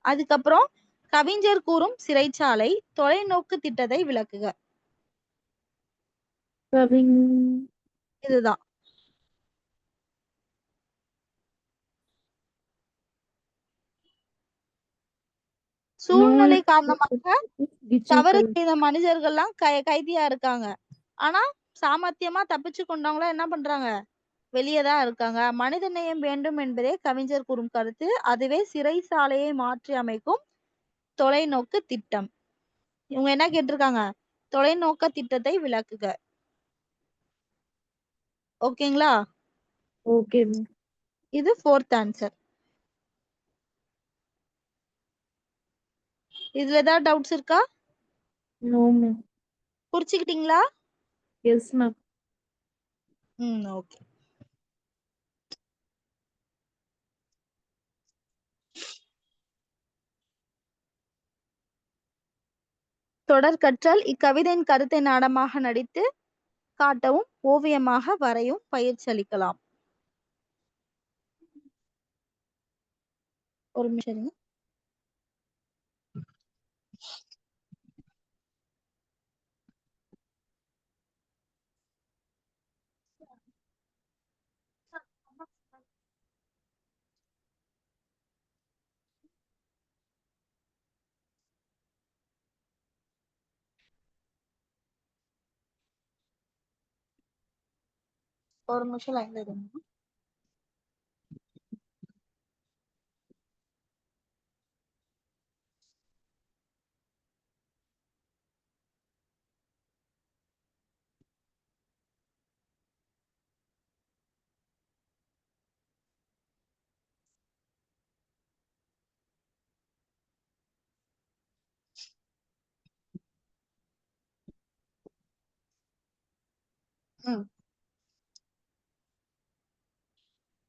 அதுக்கப்புறம் கவிஞர் கூறும் சிறைச்சாலை தொலைநோக்கு திட்டத்தை விளக்குக. இதுதான். சூழ்நிலை காரணமாக தவறு செய்த மனிதர்கள்லாம் கைதியா இருக்காங்க. ஆனா சாமர்த்தியமா தப்பிச்சு கொண்டவங்களா என்ன பண்றாங்க? வெளியே தான் இருக்காங்க. மனிதநேயம் வேண்டும் என்பதே கவிஞர் கூறும் கருத்து. அதுவே சிறைச்சாலையை மாற்றி அமைக்கும் தொலைநோக்கு திட்டம். இவங்க என்ன கேட்டிருக்காங்க? தொலைநோக்க திட்டத்தை விளக்குக. ஓகேங்களா? ஓகே. இது ஃபோர்த் ஆன்சர். இதுல ஏதாவது டவுட்ஸ் இருக்கா? No ma'am. புரிச்சுக்கிட்டீங்களா? Yes ma'am. ஓகே. தொடர் கற்றல். இக்கவிதையின் கருத்தை நாடகமாக நடித்து காட்டவும் ஓவியமாக வரையும் பயிற்சி அளிக்கலாம். ஒரு நிமிஷம் இருங்க. ஒரு நிமிஷம் லைன்ல இருங்க.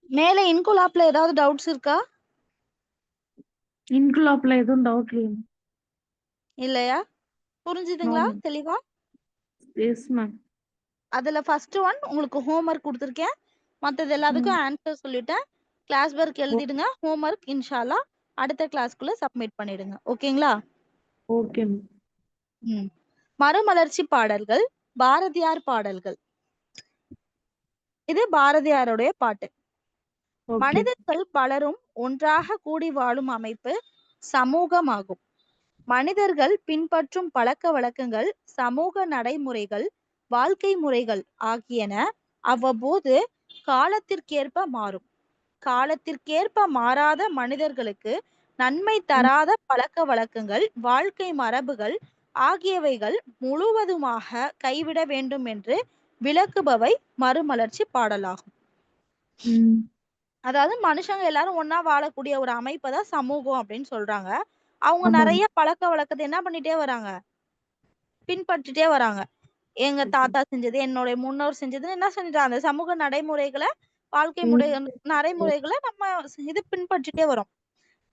மேல இன்குலாப்ல ஏதாவது டவுட்ஸ் இருக்கா? இன்குலாப்ல எதுவும் டவுட் இல்லையா? இல்லையா? புரிஞ்சுதுங்களா தெளிவா? Yes ma'am. அதுல ஃபர்ஸ்ட் ஒன் உங்களுக்கு ஹோம்வொர்க் கொடுத்துருக்கேன். மற்றது எல்லாத்துக்கும் ஆன்சர் சொல்லிட்டேன். Class work எழுதிடுங்க. ஹோம்வொர்க் இன்ஷால்லா அடுத்த கிளாஸ்க்குள்ள சப்மிட் பண்ணிடுங்க. ஓகேங்களா? Okay ma'am. மறுமலர்ச்சி பாடல்கள். பாரதியார் பாடல்கள். இது பாரதியாருடைய பாட்டு. மனிதர்கள் பலரும் ஒன்றாக கூடி வாழும் அமைப்பு சமூகமாகும். மனிதர்கள் பின்பற்றும் பழக்க வழக்கங்கள், சமூக நடைமுறைகள், வாழ்க்கை முறைகள் ஆகியன அவ்வப்போது காலத்திற்கேற்ப மாறும். காலத்திற்கேற்ப மாறாத மனிதர்களுக்கு நன்மை தராத பழக்க வழக்கங்கள், வாழ்க்கை மரபுகள் ஆகியவைகள் முழுவதுமாக கைவிட வேண்டும் என்று விளக்குபவை மறுமலர்ச்சி பாடலாகும். அதாவது மனுஷங்க எல்லாரும் ஒண்ணா வாழக்கூடிய ஒரு அமைப்பை தான் சமூகம் அப்படின்னு சொல்றாங்க. அவங்க நிறைய பழக்க வழக்கத்தை என்ன பண்ணிட்டே வராங்க? பின்பற்றிட்டே வராங்க. எங்க தாத்தா செஞ்சது, என்னுடைய முன்னோர் செஞ்சதுன்னு என்ன செஞ்சுட்டாங்க? அந்த சமூக நடைமுறைகளை, வாழ்க்கை நடைமுறைகளை நம்ம இது பின்பற்றிட்டே வரோம்.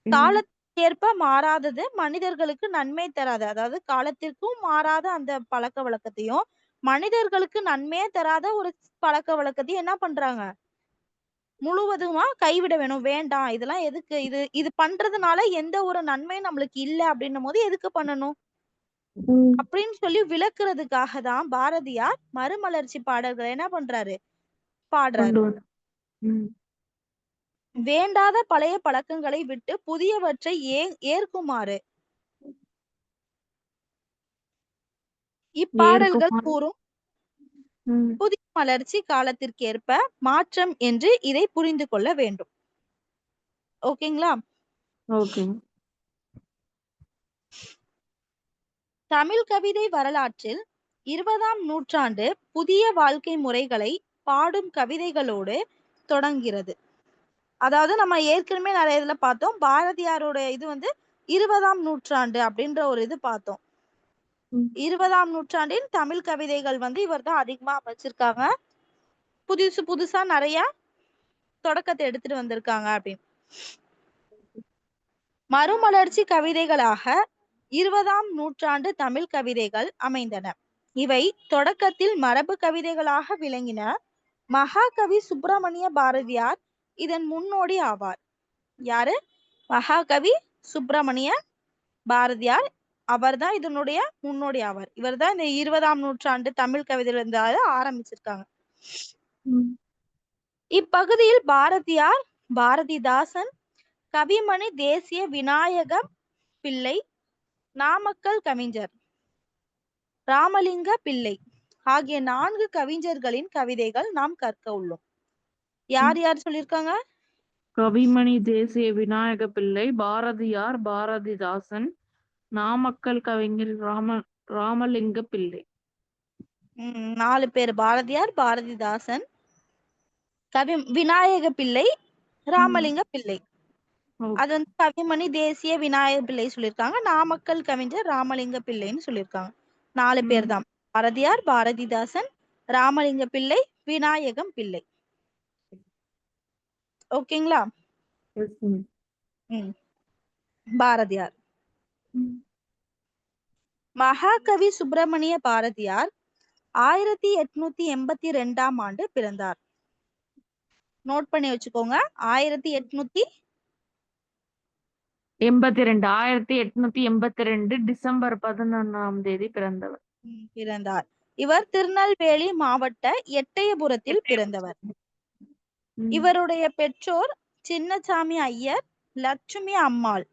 காலத்திற்கேற்ப மாறாதது மனிதர்களுக்கு நன்மை தராது. அதாவது காலத்திற்கும் மாறாத அந்த பழக்க வழக்கத்தையும், மனிதர்களுக்கு நன்மையே தராத ஒரு பழக்க வழக்கத்தையும் என்ன பண்றாங்க? முழுவதுமா கைவிட வேணும். வேண்டாம். இதெல்லாம் எதுக்கு? இது இது பண்றதுனால எந்த ஒரு நன்மையும் நம்மளுக்கு இல்ல அப்படின்னும்போது எதுக்கு பண்ணணும்? அப்படின்னு சொல்லி விளக்குறதுக்காக தான் பாரதியார் மறுமலர்ச்சி பாடல்களை என்ன பண்றாரு? பாடுறாரு. வேண்டாத பழைய பழக்கங்களை விட்டு புதியவற்றை ஏற்குமாறு இப்பாடல்கள் கூறும் புதிய மலர்ச்சி காலத்திற்கேற்ப மாற்றம் என்று இதை புரிந்து கொள்ள வேண்டும். ஓகேங்களா? ஓகே. தமிழ் கவிதை வரலாற்றில் 20ஆம் நூற்றாண்டு புதிய வாழ்க்கை முறைகளை பாடும் கவிதைகளோடு தொடங்குகிறது. அதாவது நம்ம ஏற்கனவே நிறைய இதுல பார்த்தோம். பாரதியாரோட இது வந்து 20ஆம் நூற்றாண்டு அப்படின்ற ஒரு இது பார்த்தோம். 20ஆம் நூற்றாண்டின் தமிழ் கவிதைகள் வந்து இவர் தான் அதிகமா அமைச்சிருக்காங்க. புதுசு புதுசா நிறைய தொடக்கத்தை எடுத்துட்டு வந்திருக்காங்க அப்படின்னு. மறுமலர்ச்சி கவிதைகளாக 20ஆம் நூற்றாண்டு தமிழ் கவிதைகள் அமைந்தன. இவை தொடக்கத்தில் மரபு கவிதைகளாக விளங்கின. மகாகவி சுப்பிரமணிய பாரதியார் இதன் முன்னோடி ஆவார். யாரு? மகாகவி சுப்பிரமணிய பாரதியார். அவர்தான் இதனுடைய முன்னோடி ஆவார். இவர்தான் இந்த 20ஆம் நூற்றாண்டு தமிழ் கவிதைகள் இருந்தாலும் ஆரம்பிச்சிருக்காங்க. இப்பகுதியில் பாரதியார், பாரதிதாசன், கவிமணி தேசிய விநாயகம் பிள்ளை, நாமக்கல் கவிஞர் ராமலிங்க பிள்ளை ஆகிய 4 கவிஞர்களின் கவிதைகள் நாம் கற்க உள்ளோம். யார் யார் சொல்லியிருக்காங்க? கவிமணி தேசிய விநாயக பிள்ளை, பாரதியார், பாரதிதாசன், நாமக்கல் கவிஞர் ராமலிங்க பிள்ளை. 4 பேர். பாரதியார், பாரதிதாசன், விநாயக பிள்ளை, ராமலிங்க பிள்ளை. அது வந்து கவிமணி தேசிய விநாயக பிள்ளை சொல்லியிருக்காங்க. நாமக்கல் கவிஞர் ராமலிங்க பிள்ளைன்னு சொல்லியிருக்காங்க. 4 பேர் தான். பாரதியார், பாரதிதாசன், ராமலிங்க பிள்ளை, விநாயகம் பிள்ளை. ஓகேங்களா? பாரதியார். மகாகவி சுப்பிரமணிய பாரதியார் 1882ஆம் ஆண்டு பிறந்தார். நோட் பண்ணி வச்சுக்கோங்க. 1882 டிசம்பர் 11ஆம் தேதி பிறந்தவர். இவர் திருநெல்வேலி மாவட்ட எட்டயபுரத்தில் பிறந்தவர். இவருடைய பெற்றோர் சின்னசாமி ஐயர், லட்சுமி அம்மாள்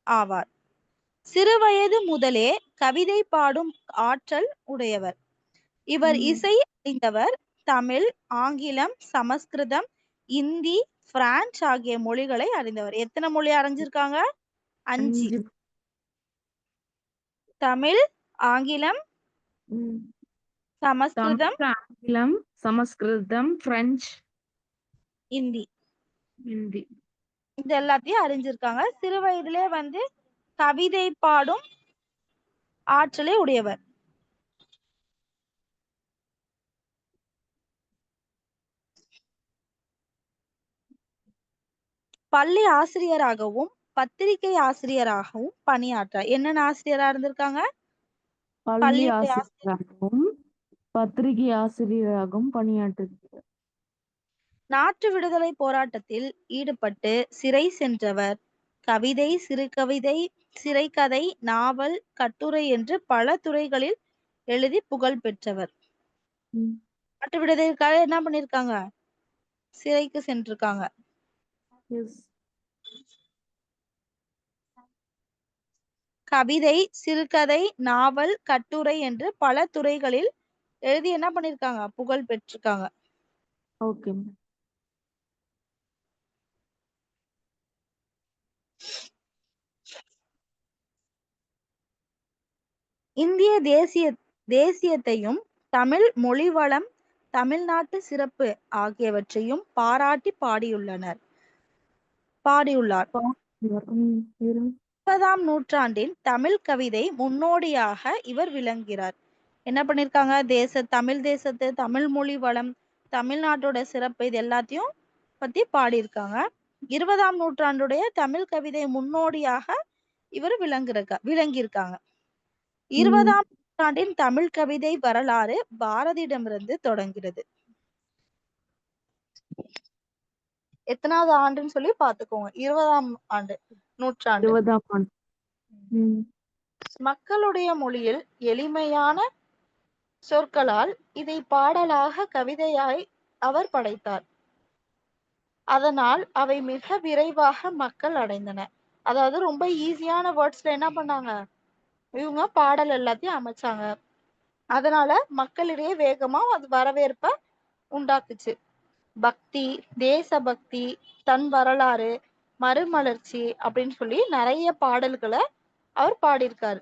ஆவார். சிறுவயது முதலே கவிதை பாடும் ஆற்றல் உடையவர். இவர் இசை அறிந்தவர். தமிழ், ஆங்கிலம், சமஸ்கிருதம், இந்தி, பிரான்ஸ் ஆகிய மொழிகளை அறிந்தவர். எத்தனை மொழி அறிஞ்சிருக்காங்க? 5. தமிழ், ஆங்கிலம், சமஸ்கிருதம், பிரெஞ்சு, இந்தி இது எல்லாத்தையும் அறிஞ்சிருக்காங்க. சிறு வயதிலே வந்து கவிதை பாடும் ஆற்றலை உடையவர். பள்ளி ஆசிரியராகவும் பத்திரிகை ஆசிரியராகவும் பணியாற்றார். என்னென்ன ஆசிரியரா இருந்திருக்காங்க? பள்ளி ஆசிரியராகவும் பத்திரிகை ஆசிரியராகவும் பணியாற்றுகிறார். நாட்டு விடுதலை போராட்டத்தில் ஈடுபட்டு சிறை சென்றவர். கவிதை, சிறுகவிதை, சிறைக்கதை, நாவல், கட்டுரை என்று பல துறைகளில் எழுதி புகழ் பெற்றவர். நாட்டு விடுதலைக்காக என்ன பண்ணிருக்காங்க? சிறைக்கு சென்றிருக்காங்க. கவிதை, சிறுகதை, நாவல், கட்டுரை என்று பல துறைகளில் எழுதி என்ன பண்ணிருக்காங்க? புகழ் பெற்றிருக்காங்க. ஓகே. இந்திய தேசியத்தையும் தமிழ் மொழி வளம், தமிழ்நாட்டு சிறப்பு ஆகியவற்றையும் பாராட்டி பாடியுள்ளார். 20ஆம் நூற்றாண்டின் தமிழ் கவிதை முன்னோடியாக இவர் விளங்குகிறார். என்ன பண்ணிருக்காங்க? தமிழ் தேசத்து, தமிழ் மொழி வளம், தமிழ்நாட்டோட சிறப்பு இது எல்லாத்தையும் பத்தி பாடியிருக்காங்க. 20ஆம் நூற்றாண்டுடைய தமிழ் கவிதை முன்னோடியாக இவர் விளங்கியிருக்காங்க. 20ஆம் நூற்றாண்டின் தமிழ் கவிதை வரலாறு பாரதியிடமிருந்து தொடங்குகிறது. எத்தனாவது ஆண்டுன்னு சொல்லி பாத்துக்கோங்க. 20ஆம் நூற்றாண்டு. மக்களுடைய மொழியில் எளிமையான சொற்களால் இதை பாடலாக கவிதையாய் அவர் படைத்தார். அதனால் அவை மிக விரைவாக மக்கள் அடைந்தன. அதாவது ரொம்ப ஈஸியான வேர்ட்ஸ்ல என்ன பண்ணாங்க? இவங்க பாடல் எல்லாத்தையும் அமைச்சாங்க. அதனால மக்களிடையே வேகமா அது வரவேற்ப உண்டாக்குச்சு. பக்தி, தேசபக்தி, தன் வரலாறு, மறுமலர்ச்சி அப்படின்னு சொல்லி நிறைய பாடல்களை அவர் பாடியிருக்காரு.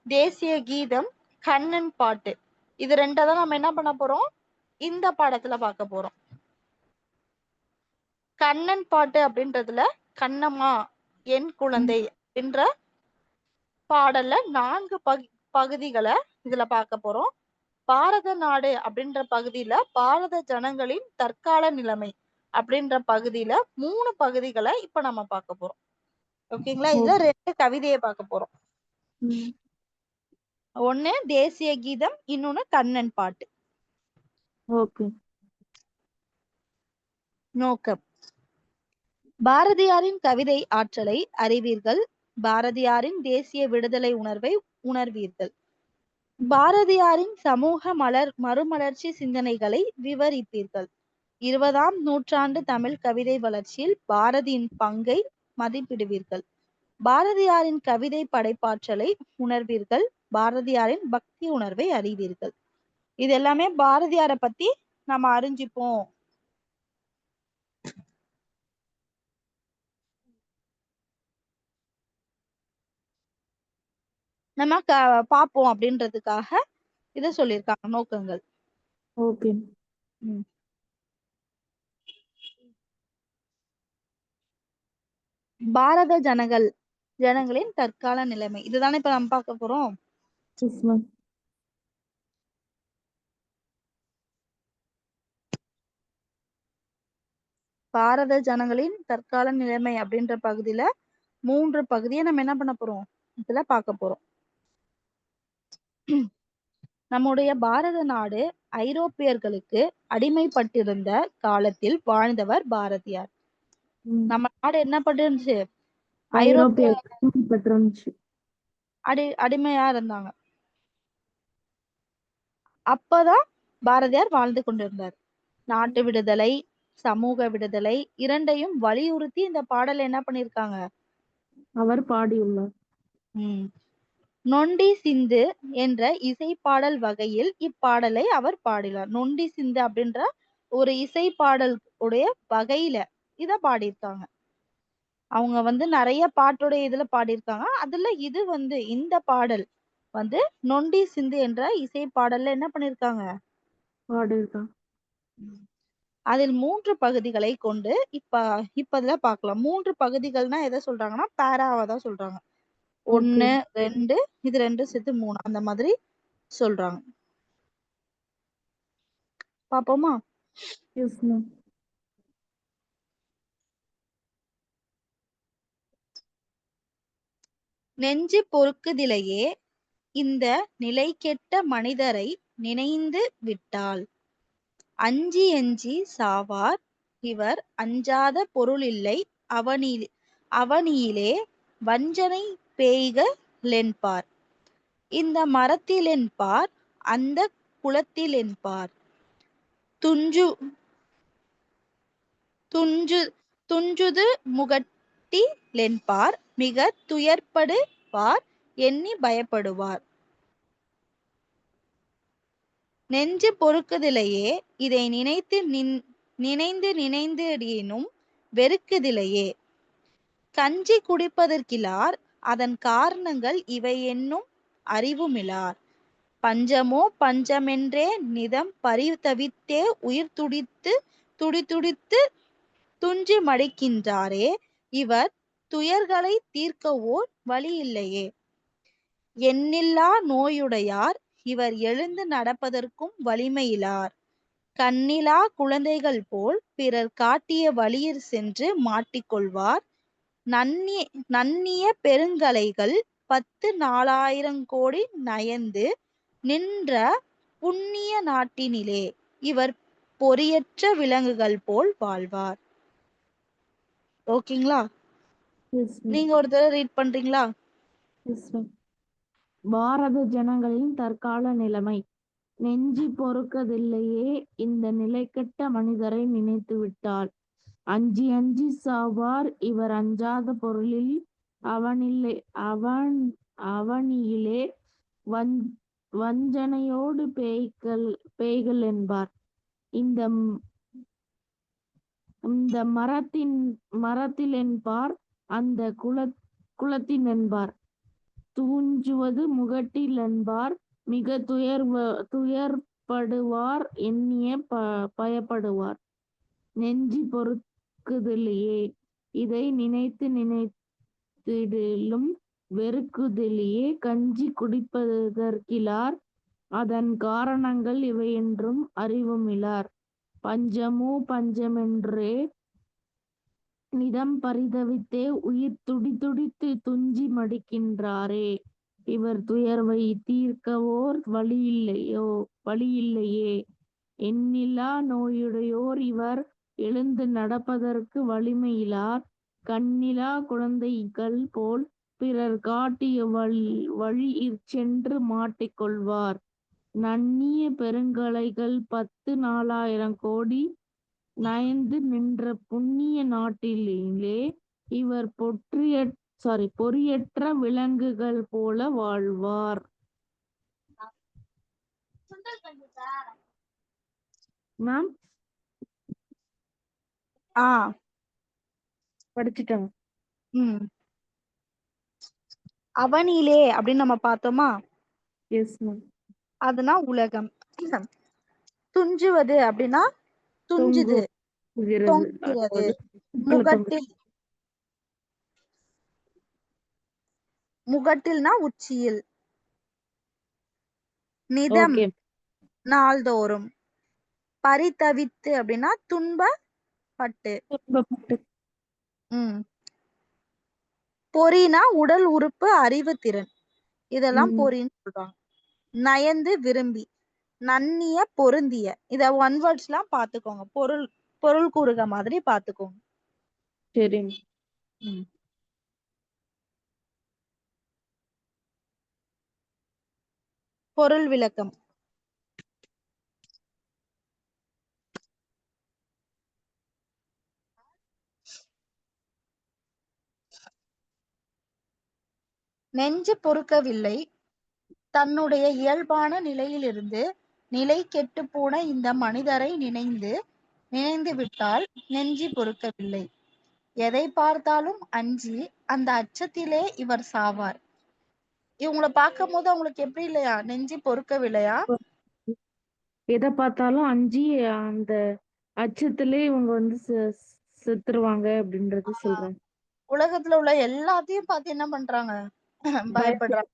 தேசிய கீதம், கண்ணன் பாட்டு, இது 2 தான் நம்ம என்ன பண்ண போறோம்? இந்த பாடத்துல பார்க்க போறோம். கண்ணன் பாட்டு அப்படின்றதுல கண்ணம்மா என் குழந்தை அப்படின்ற பாடல்ல 4 பகுதிகளை இதுல பார்க்க போறோம். பாரத நாடு அப்படின்ற பகுதியில பாரத ஜனங்களின் தற்கால நிலைமை அப்படின்ற பகுதியில 3 பகுதிகளை இப்ப நம்ம பார்க்க போறோம். ஓகேங்களா? இதுல 2 கவிதையை பார்க்க போறோம். ஒண்ணு தேசிய கீதம், இன்னொன்னு கண்ணன் பாட்டு. நோக்கம்: பாரதியாரின் கவிதை ஆற்றலை அறிவீர்கள். பாரதியாரின் தேசிய விடுதலை உணர்வை உணர்வீர்கள். பாரதியாரின் சமூக மறுமலர்ச்சி சிந்தனைகளை விவரிப்பீர்கள். 20ஆம் நூற்றாண்டு தமிழ் கவிதை வளர்ச்சியில் பாரதியின் பங்கை மதிப்பிடுவீர்கள். பாரதியாரின் கவிதை படைப்பாற்றலை உணர்வீர்கள். பாரதியாரின் பக்தி உணர்வை அறிவீர்கள். இது எல்லாமே பாரதியாரை பத்தி நம்ம அறிஞ்சுப்போம். நம்ம பார்ப்போம் அப்படின்றதுக்காக இத சொல்லியிருக்காங்க நோக்கங்கள். பாரத ஜனங்களின் தற்கால நிலைமை இதுதானே இப்ப நம்ம பார்க்க போறோம். பாரத ஜனங்களின் தற்கால நிலைமை அப்படின்ற பகுதியில 3 பகுதியை நம்ம என்ன பண்ண போறோம், இதுல பார்க்க போறோம். நம்முடைய பாரத நாடு ஐரோப்பியர்களுக்கு அடிமைப்பட்டிருந்த காலத்தில் வாழ்ந்தவர் பாரதியார். நம்ம நாடு என்ன பண்ணிருந்துச்சு, ஐரோப்பிய அடிமையா இருந்தாங்க. அப்பதான் பாரதியார் வாழ்ந்து கொண்டிருந்தார். நாட்டு விடுதலை, சமூக விடுதலை இரண்டையும் வலியுறுத்தி இந்த பாடல் என்ன பண்ணிருக்காங்க, அவர் பாடியுள்ளார். நொண்டி சிந்து என்ற இசை பாடல் வகையில் இப்பாடலை அவர் பாடினார். நொண்டி சிந்து அப்படின்ற ஒரு இசை பாடல் உடைய வகையில இத பாடியிருக்காங்க. அவங்க நிறைய பாட்டுடைய இதுல பாடியிருக்காங்க. அதுல இது இந்த பாடல் நொண்டி சிந்து என்ற இசை பாடல்ல என்ன பண்ணிருக்காங்க, அதில் 3 பகுதிகளை கொண்டு இப்ப பார்க்கலாம். 3 பகுதிகள்னா எதை சொல்றாங்கன்னா பேராவை தான் சொல்றாங்க. 1 2 இது 2 சேர்த்து 3 அந்த மாதிரி சொல்றாங்க. பாப்போமா? நெஞ்சு பொறுக்குதிலையே இந்த நிலை கெட்ட மனிதரை நினைந்து விட்டால் அஞ்சி எஞ்சி சாவார் இவர் அஞ்சாத பொருளில்லை அவனியிலே வஞ்சனை பேய்களென்பார் இந்த மரத்திலென்பார் அந்த குலத்திலென்பார் துஞ்சுது முகட்டிலென்பார் மிக துயர்ப்படுவார் எண்ணி பயப்படுவார். நெஞ்சு பொறுக்குதிலையே இதை நினைந்து வெறுக்குதிலையே கஞ்சி குடிப்பதற்கிலார் அதன் காரணங்கள் இவை என்னும் அறிவுமிலார் பஞ்சமோ பஞ்சமென்றே நிதம் பரிதவித்தே உயிர் துடித்துடித்து துஞ்சி மடிக்கின்றாரே இவர் துயர்களை தீர்க்கவோர் வழி இல்லையே எண்ணில்லா நோயுடையார் இவர் எழுந்து நடப்பதற்கும் வலிமையிலார் கண்ணிலா குழந்தைகள் போல் பிறர் காட்டிய வழியிற் சென்று மாட்டிக்கொள்வார் நன்னிய பெருங்கலைகள் 10,000 கோடி நயந்து நின்ற புண்ணிய நாட்டினிலே இவர் பொறியற்ற விலங்குகள் போல் வாழ்வார். ஓகேங்களா? நீங்க ஒரு தடவை ரீட் பண்றீங்களா? பாரத ஜனங்களின் தற்கால நிலைமை. நெஞ்சி பொறுக்கதில்லையே இந்த நிலைகெட்ட மனிதரை நினைத்து விட்டால் அஞ்சி அஞ்சி சாவார் இவர் அஞ்சாத பொருளில் அவனியிலே வஞ்சனையோடு பேய்கள் என்பார் இந்த மரத்திலென்பார் அந்த குலத்தினென்பார் தூஞ்சுவது முகட்டிலென்பார் மிக துயர்ப்படுவார் எண்ணிய பயப்படுவார். நெஞ்சி வெறுக்குதலையே. இதை நினைத்து நினைத்திடிலும் வெறுக்குதலையே கஞ்சி குடிப்பதற்கிலார். அதன் காரணங்கள் இவையென்றும் அறிவுமிலார். பஞ்சமோ பஞ்சமென்றே நிதம் பரிதவித்தே உயிர் துடிதுடித்து துஞ்சி மடிக்கின்றாரே. இவர் துயர்வை தீர்க்கவோர் வழியில்லையே. எண்ணிலா நோயுடையோர் இவர் எழுந்து நடப்பதற்கு வலிமையிலார். கண்ணிலா குழந்தைகள் போல் பிறர் காட்டிய வழியிற் சென்று மாட்டிக்கொள்வார். நண்ணிய பெருங்கலைகள் 10,000 கோடி நயந்து நின்ற புண்ணிய நாட்டிலே இவர் பொறியற்ற விலங்குகள் போல வாழ்வார். மேம் படிச்சுட்டாங்க. அவனிலே அப்படின்னு நம்ம பார்த்தோமா, எஸ் மேம். அதுனா உலகம். துஞ்சுவது அப்படின்னா துஞ்சுது, தொங்குகிறது. முகட்டில்னா உச்சியில். நிதம் நாள்தோறும். பரிதவித்து அப்படின்னா துன்பப்பட்டு. பொறினா உடல் உறுப்பு, அறிவு திறன், இதெல்லாம் பொறின்னு சொல்றாங்க. நயந்து விரும்பி. நன்னிய பொருந்திய. இத ஒன் வேர்ட்ஸ் எல்லாம் பாத்துக்கோங்க. பொருள் கூறுக மாதிரி பாத்துக்கோங்க. சரி. பொருள் விளக்கம். நெஞ்சு பொறுக்கவில்லை. தன்னுடைய இயல்பான நிலையிலிருந்து நிலை கெட்டு போன இந்த மனிதரை நினைந்து விட்டால் நெஞ்சு பொறுக்கவில்லை. எதை பார்த்தாலும் அஞ்சி அந்த அச்சத்திலே இவர் சாவார். இவங்களை பார்க்கும் போது அவங்களுக்கு எப்படி இல்லையா? நெஞ்சு பொறுக்கவில்லையா? எதை பார்த்தாலும் அஞ்சி அந்த அச்சத்திலே இவங்க வந்து செத்துருவாங்க அப்படின்றது சொல்றாங்க. உலகத்துல உள்ள எல்லாத்தையும் பார்த்து என்ன பண்றாங்க? பயப்படுறாங்க.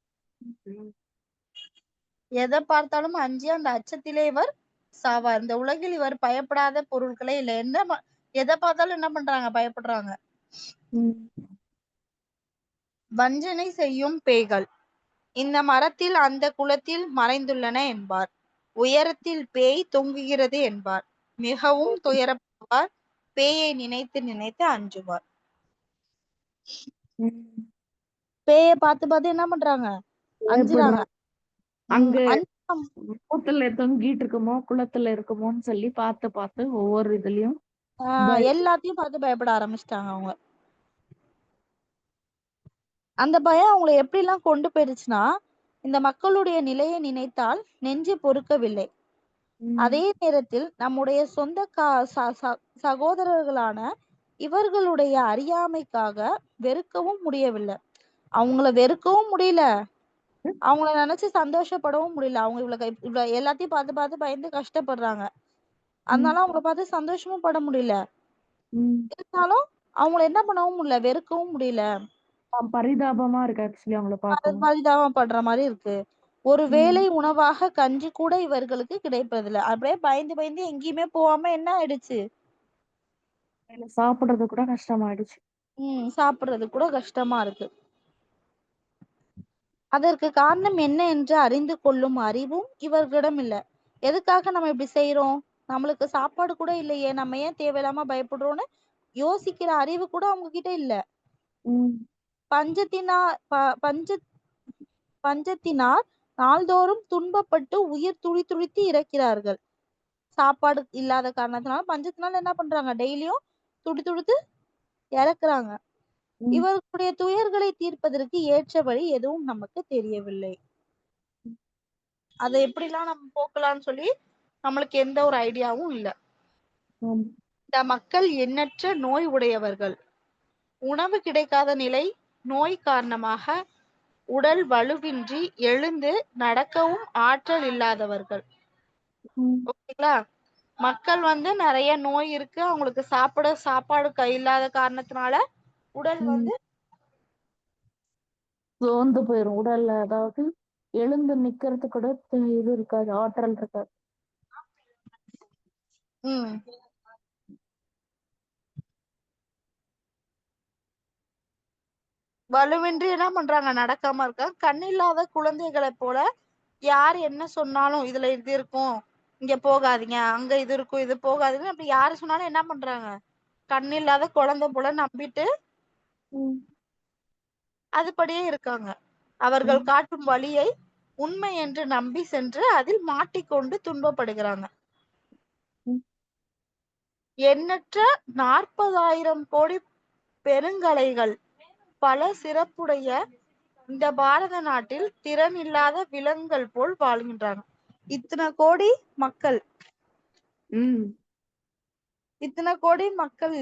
எதை பார்த்தாலும் அஞ்சி அந்த அச்சத்திலே இவர் சாவார். இந்த உலகில் இவர் பயப்படாத பொருட்களே இல்லை. எதை பார்த்தாலும் என்ன பண்றாங்க? பயப்படுறாங்க. வஞ்சனை செய்யும் பேய்கள் இந்த மரத்தில் அந்த குளத்தில் மறைந்துள்ளன என்பார். உயரத்தில் பேய் தொங்குகிறது என்பார். மிகவும் துயரப்படுவார். பேயை நினைத்து நினைத்து அஞ்சுவார். பேய பார்த்து பார்த்து என்ன பண்றாங்க? அஞ்சுறாங்க. அங்க குளத்துல தொங்கிட்டு இருக்குமோ குளத்துல இருக்குமோன்னு சொல்லி பார்த்து பார்த்து ஒவ்வொரு இதுலயும் எல்லாத்தையும் பார்த்து பயப்பட ஆரம்பிச்சிட்டாங்க அவங்க. அந்த பயம் அவங்களை எப்படி எல்லாம் கொண்டு போயிருச்சுன்னா, இந்த மக்களுடைய நிலையை நினைத்தால் நெஞ்சு பொறுக்கவில்லை. அதே நேரத்தில் நம்முடைய சொந்த சகோதரர்களான இவர்களுடைய அறியாமைக்காக வெறுக்கவும் முடியவில்லை. அவங்கள வெறுக்கவும் முடியல, அவங்கள நினைச்சு சந்தோஷப்படவும் முடியல. அவங்க இவ்வளவு எல்லாத்தையும் பார்த்து பார்த்து பயந்து கஷ்டப்படுறாங்க. அதனால அவங்கள பார்த்து சந்தோஷமும் பட முடியல. இருந்தாலும் அவங்கள என்ன பண்ணவும் முடியல, வெறுக்கவும் முடியல. பரிதாபமா இருக்கு. ஆக்சுவலி அவங்கள பார்க்க பரிதாபம் படுற மாதிரி இருக்கு. ஒரு வேளை உணவாக கஞ்சி கூட இவர்களுக்கு கிடைப்பதில்லை. அப்படியே பயந்து பயந்து எங்கேயுமே போகாம என்ன ஆயிடுச்சு? சாப்பிடுறது கூட கஷ்டமாயிடுச்சு. சாப்பிடுறது கூட கஷ்டமா இருக்கு. அதற்கு காரணம் என்ன என்று அறிந்து கொள்ளும் அறிவும் இவர்களிடம் இல்ல. எதுக்காக நம்ம இப்படி செய்யறோம்? நம்மளுக்கு சாப்பாடு கூட இல்லையே, நம்ம ஏன் தேவையில்லாம பயப்படுறோம்னு யோசிக்கிற அறிவு கூட அவங்க கிட்ட இல்ல. பஞ்சத்தினால் நாள்தோறும் துன்பப்பட்டு உயிர் துடித்து இறக்கிறார்கள். சாப்பாடு இல்லாத காரணத்தினால பஞ்சத்தினால என்ன பண்றாங்க? டெய்லியும் துடித்து இறக்குறாங்க. இவர்களுடைய துயர்களை தீர்ப்பதற்கு ஏற்ற வழி எதுவும் நமக்கு தெரியவில்லை. அதை எப்படிலாம் நம்ம போக்கலாம்னு சொல்லி நம்மளுக்கு எந்த ஒரு ஐடியாவும் இல்ல. இந்த மக்கள் எண்ணற்ற நோய் உடையவர்கள். உணவு கிடைக்காத நிலை, நோய் காரணமாக உடல் வலுவின்றி எழுந்து நடக்கவும் ஆற்றல் இல்லாதவர்கள். ஓகேங்களா? மக்கள் வந்து நிறைய நோய் இருக்கு, அவங்களுக்கு சாப்பாடு இல்லாத காரணத்தினால உடல் வந்து சோர்ந்து போயிரும் உடல்ல. அதாவது எழுந்து நிக்கிறதுக்கு கூட இது இருக்காது, ஆற்றல் இருக்காது. உம் வலுவின்றி என்ன பண்றாங்க, நடக்காம இருக்காங்க. கண் இல்லாத குழந்தைகளை போல யார் என்ன சொன்னாலும் இதுல இது இருக்கும், இங்க போகாதீங்க, அங்க இது இருக்கும், இது போகாதீங்க அப்படி யாரு சொன்னாலும் என்ன பண்றாங்க, கண் இல்லாத குழந்தை போல நம்பிட்டு அதுபடியே இருக்காங்க. அவர்கள் காட்டும் வழியை உண்மை என்று நம்பி சென்று அதில் மாட்டிக்கொண்டு துன்பப்படுகிறாங்க. எண்ணற்ற 40,000 கோடி பெருங்கலைகள் பல சிறப்புடைய இந்த பாரத நாட்டில் திறன் இல்லாத விலங்குகள் போல் வாழ்கின்றாங்க. இத்தனை கோடி மக்கள், இத்தனை கோடி மக்கள்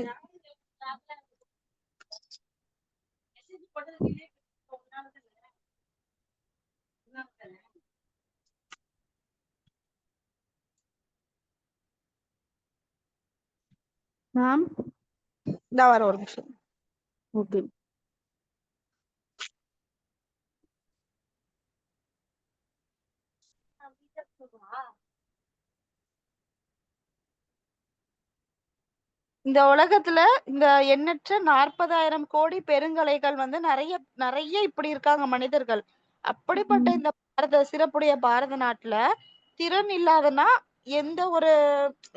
மேம் இந்த வர ஒரு நிமிஷம். ஓகே. இந்த உலகத்துல இந்த எண்ணற்ற 40,000 கோடி பெருங்கலைகள் வந்து நிறைய நிறைய இப்படி இருக்காங்க மனிதர்கள். அப்படிப்பட்ட இந்த சிறப்புடைய பாரத நாட்டுல திறன் இல்லாதனா எந்த ஒரு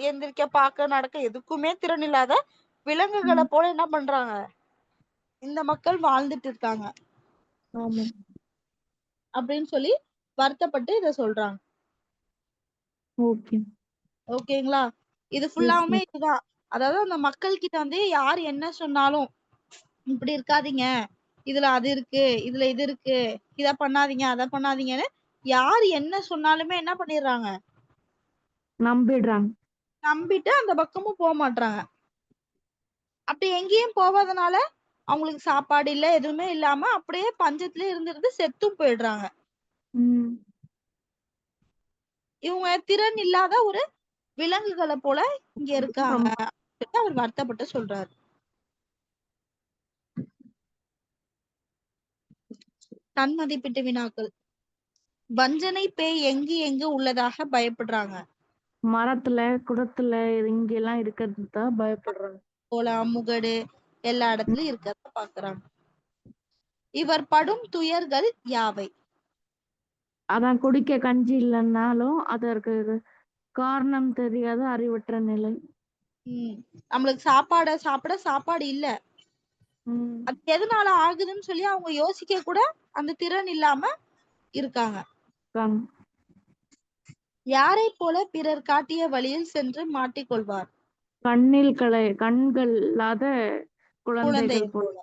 எந்திரிக்க பார்க்க நடக்க எதுக்குமே திறன் இல்லாத விலங்குகளை போல என்ன பண்றாங்க இந்த மக்கள் வாழ்ந்துட்டு இருக்காங்க அப்படின்னு சொல்லி வருத்தப்பட்டு இத சொல்றாங்க. ஓகேங்களா? இது ஃபுல்லாவுமே இதுதான். அதாவது அந்த மக்கள் கிட்ட வந்து யார் என்ன சொன்னாலும் இப்படி இருக்காதீங்க, இதுல அது இருக்கு, இதுல இது இருக்கு, இத பண்ணாதீங்க, அத பண்ணாதீங்கன்னு யார் என்ன சொன்னாலுமே என்ன பண்ணிடுறாங்க, நம்பிட்டு அந்த பக்கமும் போக மாட்டாங்க. அப்படி எங்கேயும் போவாதனால அவங்களுக்கு சாப்பாடு இல்ல, எதுவுமே இல்லாம அப்படியே பஞ்சத்திலே இருந்து செத்தும் போயிடுறாங்க. இவங்க திறன் இல்லாத ஒரு விலங்குகளை போல இங்க இருக்காங்க. அவர் வருத்தப்பட்டு சொல்றாரு. தன் மதிப்பீட்டு வினாக்கள். வஞ்சனை பேய் எங்கு உள்ளதாக பயப்படுறாங்க? மரத்துல, குடத்துல இங்க எல்லாம் இருக்கிறது தான் பயப்படுறாங்க. போலாம், முகடு எல்லா இடத்துலயும் இருக்கிறத பாக்குறாங்க. இவர் படும் துயர்கள் யாவை? அதான் குடிக்க கஞ்சி இல்லைன்னாலும் அதற்கு காரணம் தெரியாத அறிவற்ற நிலை. நம்மளுக்கு சாப்பிட சாப்பாடு இல்ல, அது எதனால ஆகுதுன்னு சொல்லி அவங்க யோசிக்க கூட அந்த திறன் இல்லாம இருக்காங்க. யாரை போல பிறர் காட்டிய வழியில் சென்று மாட்டிக்கொள்வார்? கண்கள் இல்லாத குழந்தை குழந்தைகள் போல.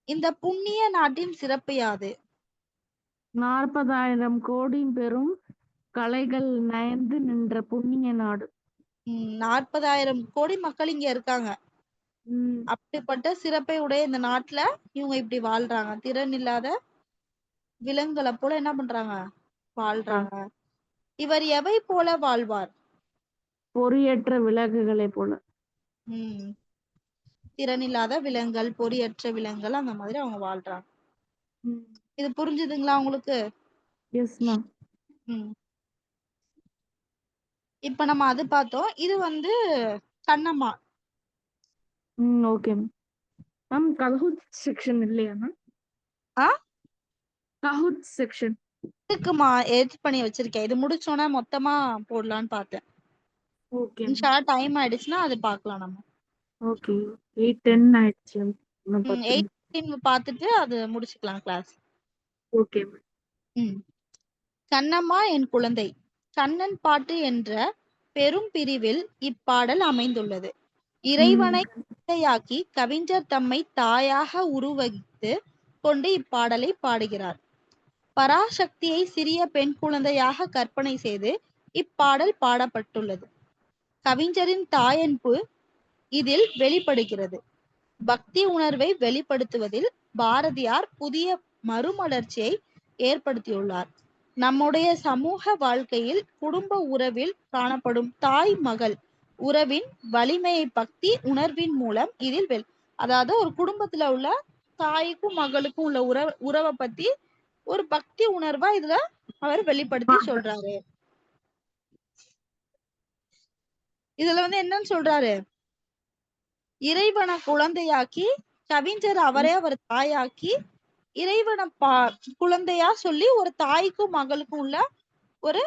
இந்த புண்ணிய நாட்டின் சிறப்பு யாது? 40,000 கோடி பெரும் கலைகள் நயந்து நின்ற புண்ணிய நாடு. 40,000 கோடி மக்கள் இங்க இருக்காங்க. அப்படிப்பட்ட சிறப்பை உடைய இந்த நாட்டுல இவங்க இப்படி வாழ்றாங்க. திறன் இல்லாத விலங்குகளை போல என்ன பண்றாங்க, வாழ்றாங்க. இவர் எவை போல வாழ்வார்? பொறியற்ற விலங்குகளை போல. திறன் இல்லாத விலங்குகள், பொறியற்ற விலங்குகள், அந்த மாதிரி அவங்க வாழ்றாங்க. இது புரிஞ்சுதுங்களா உங்களுக்கு? இப்ப நம்ம அது பார்த்தோம். இது வந்து Kannamma. Okay ma'am. Kahoot section இல்லையா மேம்? கஹூட் செக்ஷன் இருக்குமா, எடிட் பண்ணி வச்சிருக்கேன். இது முடிச்சோன்னா மொத்தமா போடலான்னு பார்த்தேன். டைம் ஆயிடுச்சுன்னா அது பார்க்கலாம் நம்ம. ஓகே 8:10 ஆயிடுச்சு. 8 பார்த்துட்டு அது முடிச்சுக்கலாம் கிளாஸ். ஓகே. கண்ணம்மா என் குழந்தை. கண்ணன் பாட்டு என்ற பெரும் பிரிவில் இப்பாடல் அமைந்துள்ளது. இறைவனை குழந்தையாக்கி கவிஞர் தம்மை தாயாக உருவகித்து கொண்டு இப்பாடலை பாடுகிறார். பராசக்தியை சிறிய பெண் குழந்தையாக கற்பனை செய்து இப்பாடல் பாடப்பட்டுள்ளது. கவிஞரின் தாயன்பு இதில் வெளிப்படுகிறது. பக்தி உணர்வை வெளிப்படுத்துவதில் பாரதியார் புதிய மறுமலர்ச்சியை ஏற்படுத்தியுள்ளார். நம்முடைய சமூக வாழ்க்கையில் குடும்ப உறவில் காணப்படும் தாய் மகள் உறவின் வலிமையை பக்தி உணர்வின் மூலம் இதில் அதாவது ஒரு குடும்பத்துல உள்ள தாய்க்கும் மகளுக்கும் உள்ள உறவை பத்தி ஒரு பக்தி உணர்வா இதுல அவர் வெளிப்படுத்தி சொல்றாரு. இதுல என்னன்னு சொல்றாரு, இறைவனை குழந்தையாக்கி கவிஞர் அவரே அவர் தாயாக்கி இறைவனை குழந்தையா சொல்லி ஒரு தாய்க்கும் மகளுக்கும் உள்ள ஒரு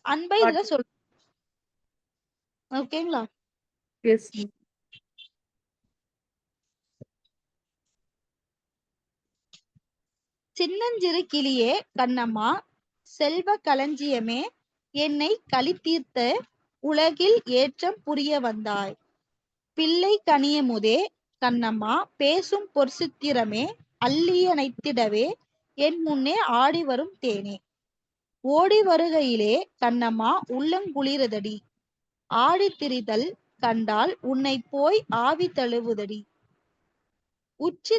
அன்பை இதுல சொல்ற. ஓகேங்களா? சின்னஞ்சிறு கிளியே கண்ணம்மா, செல்வ களஞ்சியமே, என்னை களித்தீர்த்த உலகில் ஏற்றம் புரிய வந்தாய். பிள்ளை கனியமுதே கண்ணம்மா, பேசும் பொற்சித்திரமே, அள்ளியணைத்திடவே என் முன்னே ஆடி வரும் தேனே. ஓடி வருகையிலே கண்ணம்மா உள்ளங்குளிரதடி, ஆடி திரிதல் கண்டால் உன்னை போய் ஆவி தழுவுதடி. உச்சி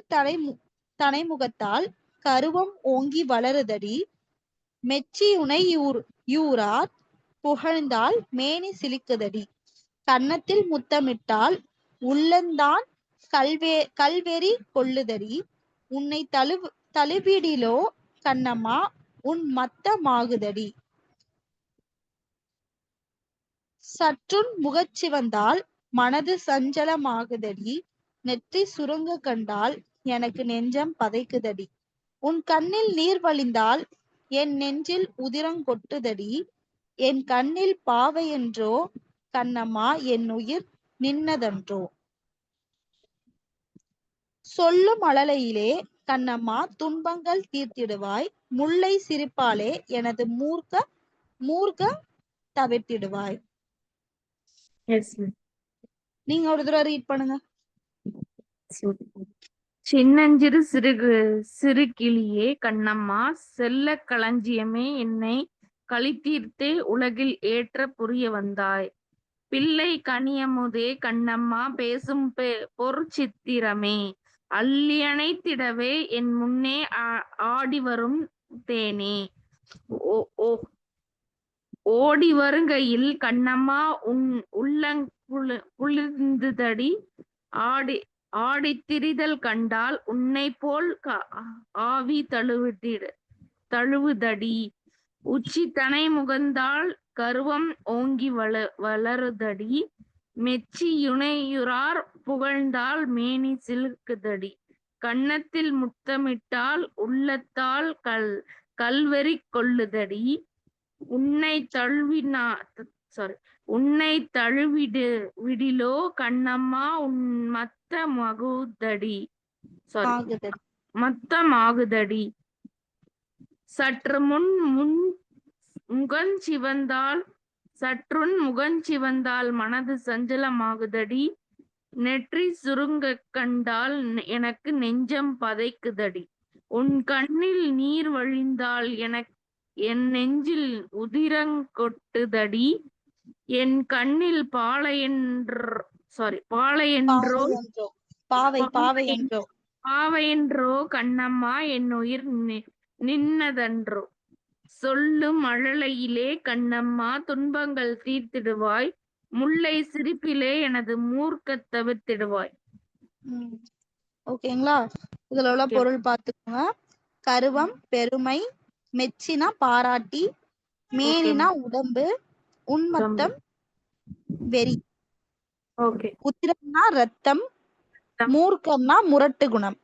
தனைமுகத்தால் கருவம் ஓங்கி வளருதடி, மெச்சியுனை யூரார் புகழ்ந்தால் மேனி சிலிக்குதடி. கன்னத்தில் முத்தமிட்டால் உள்ளந்தான் கல்வெறி கொள்ளுதடி, உன்னை தழுவிடிலோ கண்ணம்மா உன் மத்தமாகுதடி. சற்றுன் முகச்சிவந்தால் மனது சஞ்சலமாகுதடி, நெற்றி சுருங்க கண்டால் எனக்கு நெஞ்சம் பதைக்குதடி. உன் கண்ணில் நீர் வழிந்தால் என் நெஞ்சில் உதிரங்கொட்டுதடி, என் கண்ணில் பாவையென்றோ கண்ணம்மா என் உயிர் நின்னதன்றோ. சொல்லும் அழலையிலே கண்ணம்மா துன்பங்கள் தீர்த்திடுவாய், முல்லை சிரிப்பாலே எனது மூர்க்க தவிர்த்திடுவாய். நீங்க ஒரு தடவை ரீட் பண்ணுங்க. சின்னஞ்சிறு சிறு கிளியே கண்ணம்மா, செல்ல களஞ்சியமே, என்னை களித்தீர்த்தே உலகில் ஏற்ற புரிய வந்தாய். பிள்ளை கனியமுதே கண்ணம்மா, பேசும் பொற்சித்திரமே, அள்ளியணைத்திடவே என் முன்னே ஆடி வரும் தேனே. ஓடி வருகையில் கண்ணம்மா உன் உள்ளங்குளிர்ந்ததடி, ஆடி திரிதல் கண்டால் உன்னை போல் ஆவி தழுவுதடி. உச்சி தனை முகந்தால் கருவம் ஓங்கி வளருதடி, மெச்சி யுனையுறார் புகழ்ந்தால் மேனி சிலுக்குதடி. கன்னத்தில் முத்தமிட்டால் உள்ளத்தால் கல்வெறி கொள்ளுதடி, உன்னை தழுவிடிலோ கண்ணம்மா உன் மத்தமாகுதடி. சற்றுன் முகஞ்சிவந்தால் மனது சஞ்சலமாகுதடி, நெற்றி சுருங்க கண்டால் எனக்கு நெஞ்சம் பதைக்குதடி. உன் கண்ணில் நீர் வழிந்தால் என் நெஞ்சில் உதிரங்கொட்டுதடி, என் கண்ணில் பாவையென்றோ கண்ணம்மா என் உயிர் நின்னதன்றோ. சொல்லும் அழலையிலே கண்ணம்மா துன்பங்கள் தீர்த்திடுவாய், முல்லை சிரிப்பிலே எனது மூர்க்க தவிர்த்திடுவாய். ஓகேங்களா? இதுல உள்ள பொருள் பார்த்துக்கோங்க. கருவம் பெருமை, மெச்சினா பாராட்டி, மேனினா உடம்பு, உன்மத்தம் வெறி, உத்திரம்னா ரத்தம், மூர்க்கம்னா முரட்டு குணம்.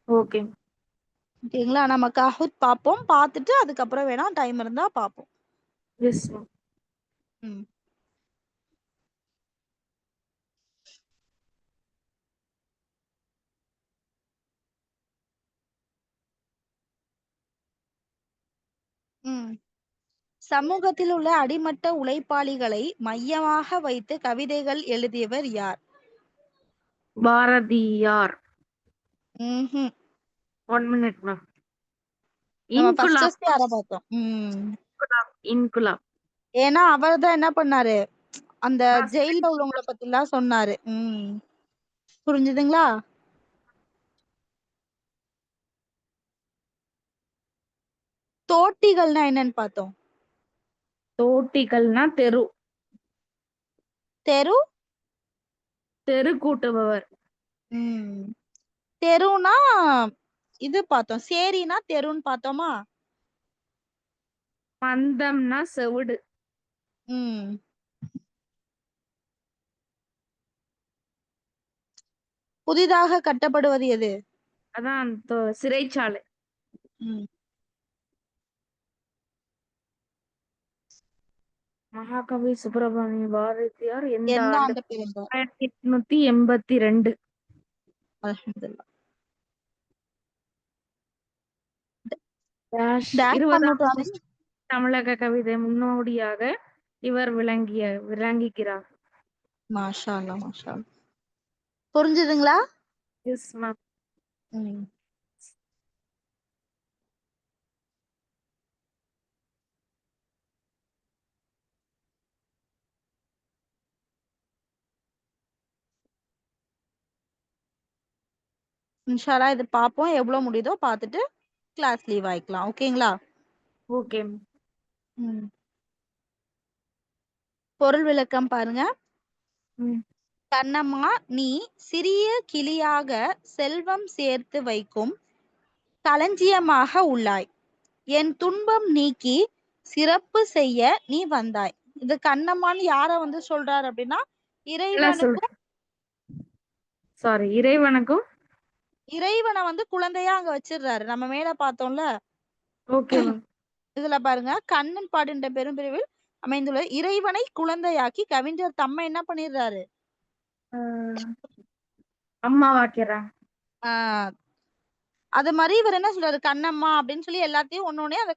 ஓகேங்களா? நம்ம காஹுத் பார்ப்போம், பார்த்துட்டு அதுக்கப்புறம் வேணா டைம் இருந்தா பார்ப்போம். சமூகத்தில் உள்ள அடிமட்ட உழைப்பாளிகளை மையமாக வைத்து கவிதைகள் எழுதியவர் யார்? பாரதியார். ஏன்னா அவர் தான் என்ன பண்ணாரு, அந்த ஜெயில உள்ளவங்களை பத்தி எல்லாம் சொன்னாரு. புரிஞ்சுதுங்களா? தோட்டிகள்னா என்னன்னு பார்த்தோம். தோட்டிகள்னா தெரு. தெரு தெரு கூட்டுபவர். தெருனா இது பார்த்தோம். சேரினா தெருன்னு பார்த்தோமா? மந்தம்னா செவிடு. புதிதாக கட்டப்படுவது எது? அதான் சிறைச்சாலை. மகாகவி சுப்பிரமணிய பாரதியார் எந்த எந்த ஆண்டு? ஆண்டு பிறந்தார்? 1882. அல்ஹம்துலில்லாஹ். 20ஆம் நூற்றாண்டில் தமிழக கவிதை முன்னோடியாக இவர் விளங்குகிறார். மாஷா அல்லாஹ், மாஷா அல்லாஹ். புரிஞ்சுதுங்களா? Yes ma'am. இன்ஷா அல்லாஹ் இது பார்ப்போம். எவ்வளவு முடியுதோ பார்த்துட்டு கிளாஸ் லீவ் ஆயிக்கலாம். ஓகேங்களா? ஓகே. பொருள் விளக்கம் பாருங்க. கண்ணம்மா, நீ சிறிய கிளியாக செல்வம் சேர்த்து வைக்கும் களஞ்சியமாக உள்ளாய். என் துன்பம் நீக்கி சிறப்பு செய்ய நீ வந்தாய். இது கண்ணம்மான்னு யார வந்து சொல்றாரு அப்படின்னா, இறைவனுக்கும் இறைவனை வந்து குழந்தையா அங்க வச்சிடுறாரு. நம்ம மேல பார்த்தோம்ல. Okay ma'am. இதுல பாருங்க, கண்ணன் பாடுகின்ற பெரும்பிரிவில் அமைந்துள்ள இறைவனை குழந்தையாக்கி கவிஞர் தம்மை என்ன பண்ணிடுறாரு? அம்மா வாக்கிறாங்க. அது மாதிரி இவர் என்ன சொல்றாரு? கண்ணம்மா அப்படின்னு சொல்லி எல்லாத்தையும் ஒன்னொன்னே அந்த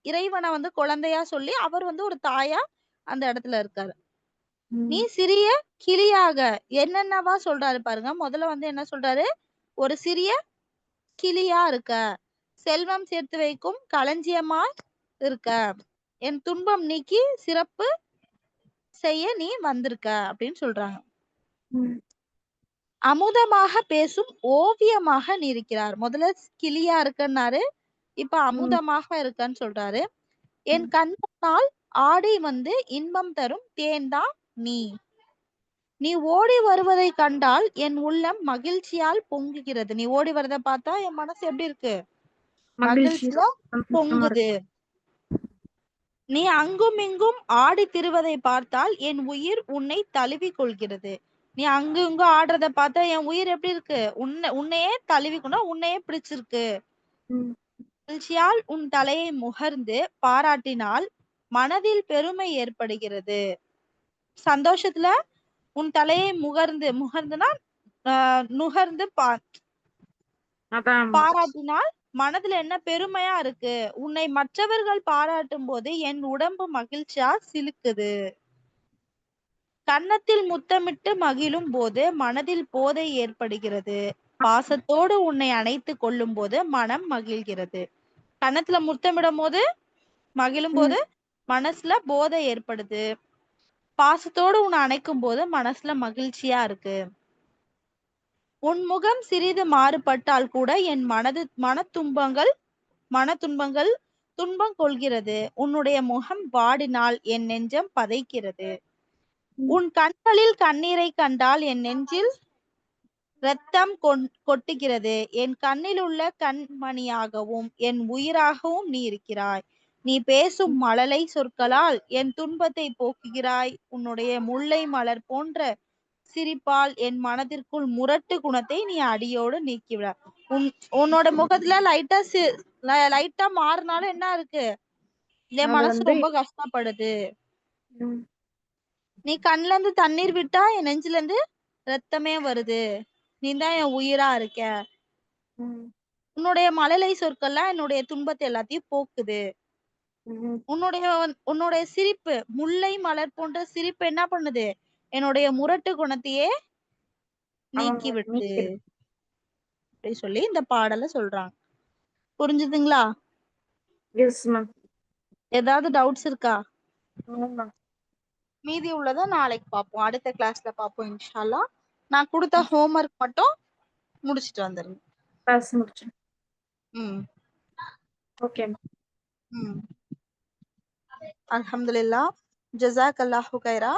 இறைவனை வந்து குழந்தையா சொல்லி அவர் வந்து ஒரு தாயா அந்த இடத்துல இருக்காரு. நீ சிறிய கிளியாக என்னென்னவா சொல்றாரு பாருங்க. முதல்ல வந்து என்ன சொல்றாரு? ஒரு சிறிய கிளியா இருக்க, செல்வம் சேர்த்து வைக்கும் களஞ்சியமா இருக்க, என் துன்பம் நீக்கி சிறப்பு செய்ய நீ வந்திருக்க அப்படின்னு சொல்றாங்க. அமுதமாக பேசும் ஓவியமாக நீ இருக்கிறார். முதல்ல கிளியா இருக்கன்னாரு, இப்ப அமுதமாக இருக்கன்னு சொல்றாரு. என் கண்ணால் ஆடி வந்து இன்பம் தரும் தேன்தான் நீ. நீ ஓடி வருவதை கண்டால் என் உள்ளம் மகிழ்ச்சியால் பொங்குகிறது. நீ ஓடி வரதை பார்த்தா என் மனசு எப்படி இருக்கு? மகிழ்ச்சியா பொங்குது. நீ அங்கும் இங்கும் ஆடி திரிவதை பார்த்தால் என் உயிர் உன்னை தழுவி கொள்கிறது. நீ அங்கு இங்கு ஆடுறத பார்த்தா என் உயிர் எப்படி இருக்கு? உன்னையே தழுவிக்கணும், உன்னையே பிடிச்சிருக்கு. மகிழ்ச்சியால் உன் தலையை முகர்ந்து பாராட்டினால் மனதில் பெருமை ஏற்படுகிறது. சந்தோஷத்துல உன் தலையை முகர்ந்துனா நுகர்ந்து பாராட்டினால் மனதுல என்ன பெருமையா இருக்கு? உன்னை மற்றவர்கள் பாராட்டும் போது என் உடம்பு மகிழ்ச்சியா சிலுக்குது. கன்னத்தில் முத்தமிட்டு மகிழும் போது மனதில் போதை ஏற்படுகிறது. பாசத்தோடு உன்னை அணைத்து கொள்ளும் போது மனம் மகிழ்கிறது. கன்னத்துல முத்தமிடும் போது மகிழும் போது மனசுல போதை ஏற்படுது. பாசத்தோடு உன்னை அணைக்கும் போது மனசுல மகிழ்ச்சியா இருக்கு. உன் முகம் சிறிது மாறுபட்டால் கூட என் மனத்துன்பங்கள் துன்பம் கொள்கிறது. உன்னுடைய முகம் வாடினால் என் நெஞ்சம் பதைக்கிறது. உன் கண்களில் கண்ணீரை கண்டால் என் நெஞ்சில் இரத்தம் கொட்டுகிறது. என் கண்ணில் உள்ள கண்மணியாகவும் என் உயிராகவும் நீ இருக்கிறாய். நீ பேசும் மழலை சொற்களால் என் துன்பத்தை போக்குகிறாய். உன்னுடைய முல்லை மலர் போன்ற சிரிப்பால் என் மனதிற்குள் முரட்டு குணத்தை நீ அடியோடு நீக்கிவிட. உன்னோட முகத்துல லைட்டா மாறினாலும் என்ன இருக்கு? என் மனசு ரொம்ப கஷ்டப்படுது. நீ கண்ல இருந்து தண்ணீர் விட்டா என் நெஞ்சில இருந்து ரத்தமே வருது. நீ தான் என் உயிரா இருக்க. உன்னுடைய மழலை சொற்கள்லாம் என்னுடைய துன்பத்தை எல்லாத்தையும் போக்குது. உன்னுடைய சிரிப்பு முல்லை மலர் போன்ற சிரிப்பு என்ன பண்ணுது? என்னுடைய முரட்டு குணத்தையே நீக்கி விடுது அப்படி சொல்லி இந்த பாடல சொல்றாங்க. புரிஞ்சுதுங்களா? Yes ma'am. ஏதாவது டவுட்ஸ் இருக்கா? மீதி உள்ளதை நாளைக்கு பார்ப்போம். அடுத்த கிளாஸ்ல பார்ப்போம் இன்ஷா அல்லாஹ். நான் கொடுத்த ஹோம்வொர்க் மட்டும் முடிச்சிட்டு வந்துருங்க. கிளாஸ் முடிச்சு. ம். ஓகே. அல்ஹம்துலில்லாஹ். ஜஸாக்கல்லாஹு கைரா.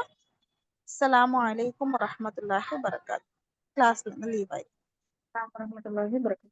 அஸ்ஸலாமு அலைக்கும் வரஹ்மத்துல்லாஹி வபரகாத்துஹு. கிளாஸ்ல இருந்து லீவ் ஆயி வரஹ்மத்துல்லாஹி வபரகாத்துஹு.